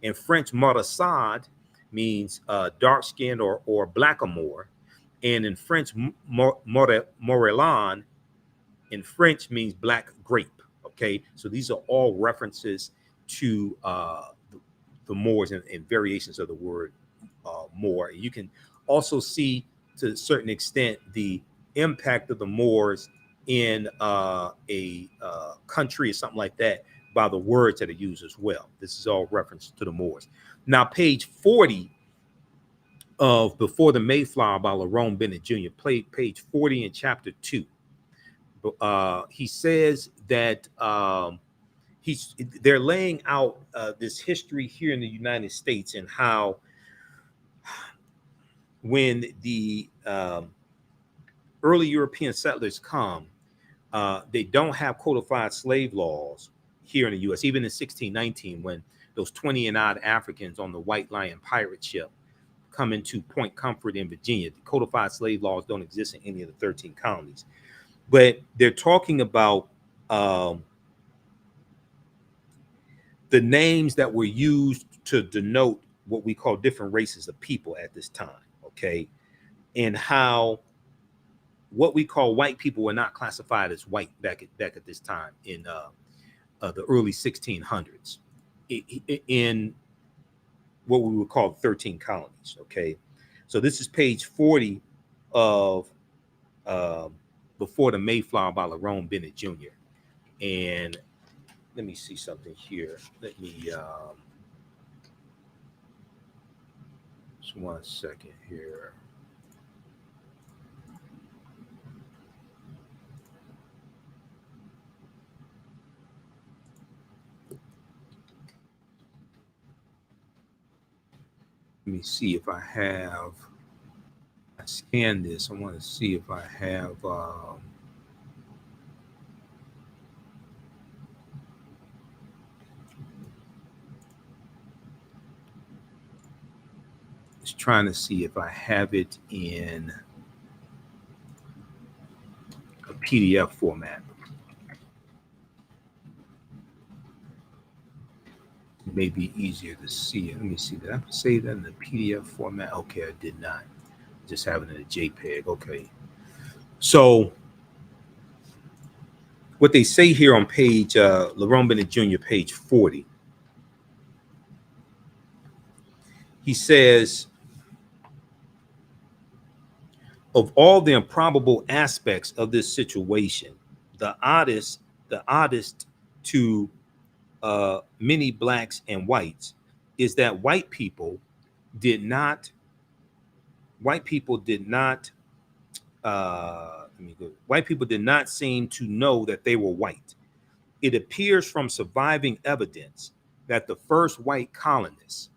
In French, Morasad means dark skinned or blackamoor. And in French, Morelan in French means black grape. Okay, so these are all references to the Moors and variations of the word Moor. You can also see to a certain extent the impact of the Moors in a country or something like that by the words that are used as well. This is all reference to the Moors. Now, page 40 of Before the Mayflower by Lerone Bennett Jr., page 40 in chapter 2. He says that they're laying out this history here in the United States and how when the early European settlers come, they don't have codified slave laws here in the U.S. Even in 1619, when those 20 and odd Africans on the White Lion pirate ship come into Point Comfort in Virginia, the codified slave laws don't exist in any of the 13 colonies. But they're talking about the names that were used to denote what we call different races of people at this time, okay? And how what we call white people were not classified as white back at this time in the early 1600s in what we would call the 13 colonies, okay? So this is page 40 of Before the Mayflower by Lerone Bennett Jr. And let me see something here. Let me just 1 second here. Let me see if I scanned this. I want to see if I have just trying to see if I have it in a PDF format. It may be easier to see it. Let me see. Did I save that in the PDF format? Okay, I did not. Just have it in a JPEG. Okay. So what they say here on page Lerone Bennett Jr., page 40, he says, of all the improbable aspects of this situation, the oddest to many blacks and whites is that white people did not seem to know that they were white. It appears from surviving evidence that the first white colonists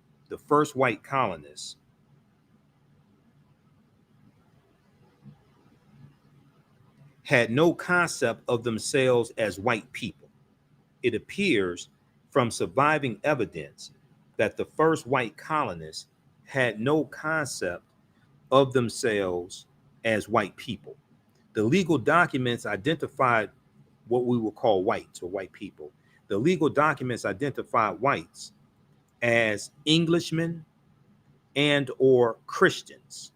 had no concept of themselves as white people. It appears from surviving evidence that the first white colonists had no concept of themselves as white people. The legal documents identified what we will call whites or white people. The legal documents identified whites as Englishmen and or Christians.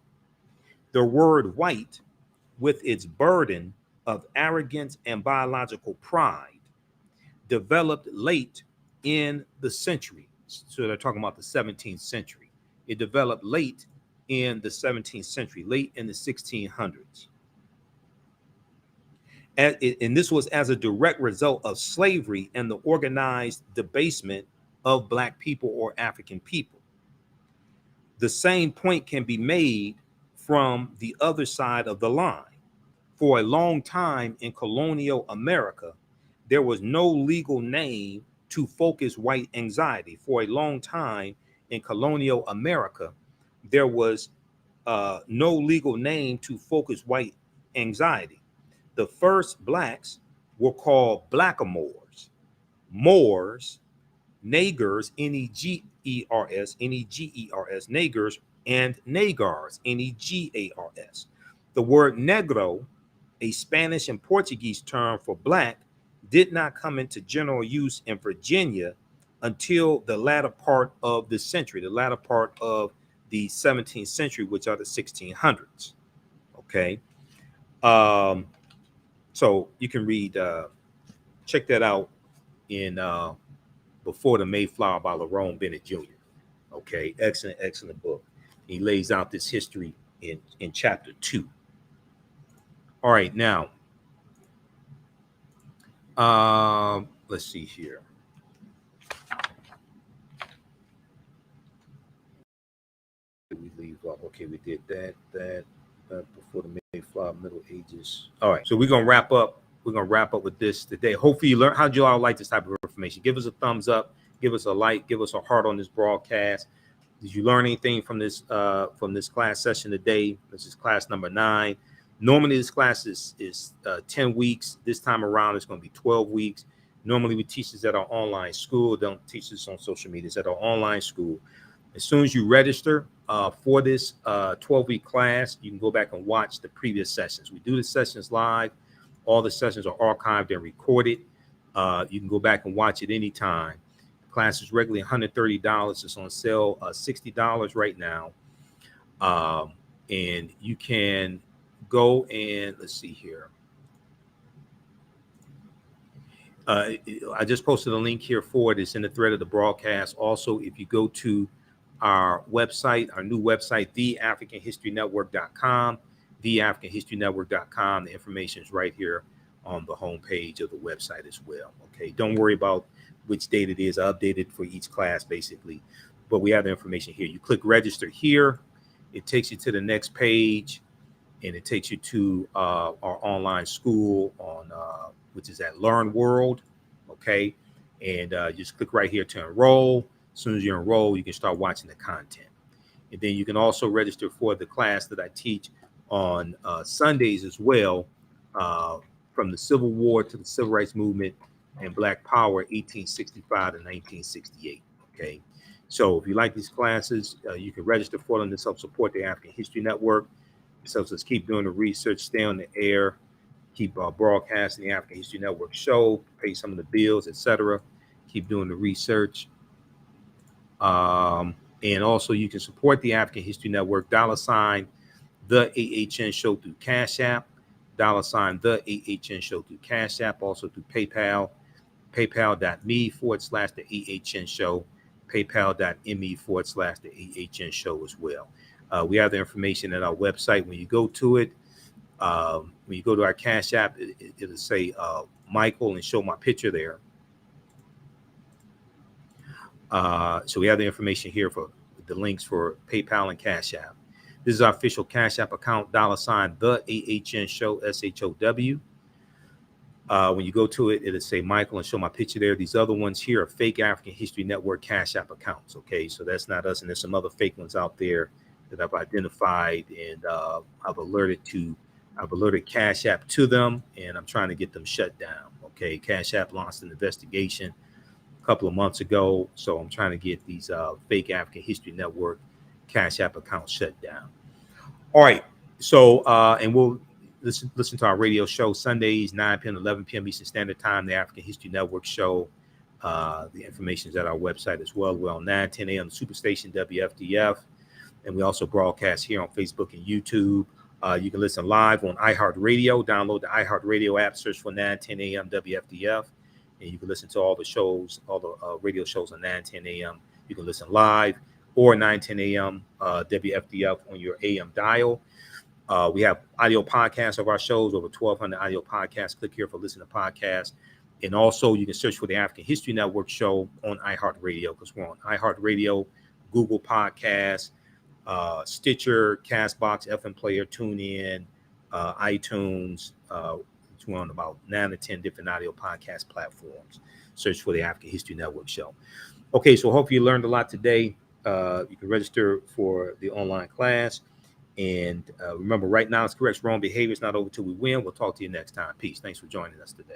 The word white, with its burden of arrogance and biological pride, developed late in the century. So they're talking about the 17th century. It developed late in the 17th century, late in the 1600s. And this was as a direct result of slavery and the organized debasement of Black people or African people. The same point can be made from the other side of the line. For a long time in colonial America, there was no legal name to focus white anxiety. For a long time in colonial America, there was no legal name to focus white anxiety. The first Blacks were called blackamoors, Moors, Nagers, Negers, Nagers, and Nagars, Negars. The word negro, a Spanish and Portuguese term for Black, did not come into general use in Virginia until the latter part of the century, the latter part of the 17th century, which are the 1600s. Okay. So you can read, check that out in Before the Mayflower by Lerone Bennett Jr. Okay, excellent book. He lays out this history in chapter 2. All right, now, let's see here. We leave off. Okay, we did that before the Mayflower, Middle Ages. All right, so we're gonna wrap up. We're gonna wrap up with this today. Hopefully, you learn. How'd you all like this type of information? Give us a thumbs up. Give us a like. Give us a heart on this broadcast. Did you learn anything from this class session today? This is class number 9. Normally, this class is 10 weeks. This time around, it's going to be 12 weeks. Normally, we teach this at our online school. Don't teach this on social media. It's at our online school. As soon as you register for this 12-week class, you can go back and watch the previous sessions. We do the sessions live. All the sessions are archived and recorded. You can go back and watch it anytime. The class is regularly $130. It's on sale $60 right now. And you can go and let's see here. I just posted a link here for it. It's in the thread of the broadcast. Also, if you go to our website, our new website, theafricanhistorynetwork.com, theafricanhistorynetwork.com. The information is right here on the homepage of the website as well. Okay, don't worry about which date it is. I update it for each class basically, but we have the information here. You click register here. It takes you to the next page, and it takes you to our online school on which is at Learn World. Okay, and just click right here to enroll. As soon as you enroll, you can start watching the content. And then you can also register for the class that I teach on Sundays as well, from the Civil War to the Civil Rights Movement and Black Power, 1865 to 1968. Okay, so if you like these classes, you can register for them. This helps support the African History Network. This helps us keep doing the research, stay on the air, keep broadcasting the African History Network show, pay some of the bills, etc. Keep doing the research. And also you can support the African History Network, $ the AHN show through Cash App, $ the AHN show through Cash App, also through PayPal, paypal.me/the AHN show, paypal.me/the AHN show as well. We have the information at our website. When you go to it, when you go to our Cash App, it'll say Michael and show my picture there. So we have the information here for the links for PayPal and Cash App. This is our official Cash App account, $ the AHN show, SHOW. When you go to it, it'll say Michael and show my picture there. These other ones here are fake African History Network Cash App accounts. Okay, so that's not us, and there's some other fake ones out there that I've identified, and I've alerted Cash App to them, and I'm trying to get them shut down. Okay, Cash App launched an investigation a couple of months ago, so I'm trying to get these fake African History Network Cash App accounts shut down. All right, so and we'll listen to our radio show Sundays 9 p.m. to 11 p.m. Eastern Standard Time, the African History Network show. The information is at our website as well. We're on 9:10 a.m. Superstation WFDF, and we also broadcast here on Facebook and YouTube. You can listen live on iHeartRadio. Download the iHeartRadio app, search for 9:10 a.m. WFDF, and you can listen to all the shows, all the radio shows on 9:10 a.m. You can listen live or 9:10 a.m. WFDF on your AM dial. We have audio podcasts of our shows, over 1,200 audio podcasts. Click here for listen to podcasts. And also, you can search for the African History Network show on iHeartRadio, because we're on iHeartRadio, Google Podcasts, Stitcher, Castbox, FM Player, TuneIn, iTunes. We're on about 9 to 10 different audio podcast platforms. Search for the African History Network show. Okay, so hopefully you learned a lot today. You can register for the online class. And remember, right now it's correct. Wrong behavior is not over till we win. We'll talk to you next time. Peace. Thanks for joining us today.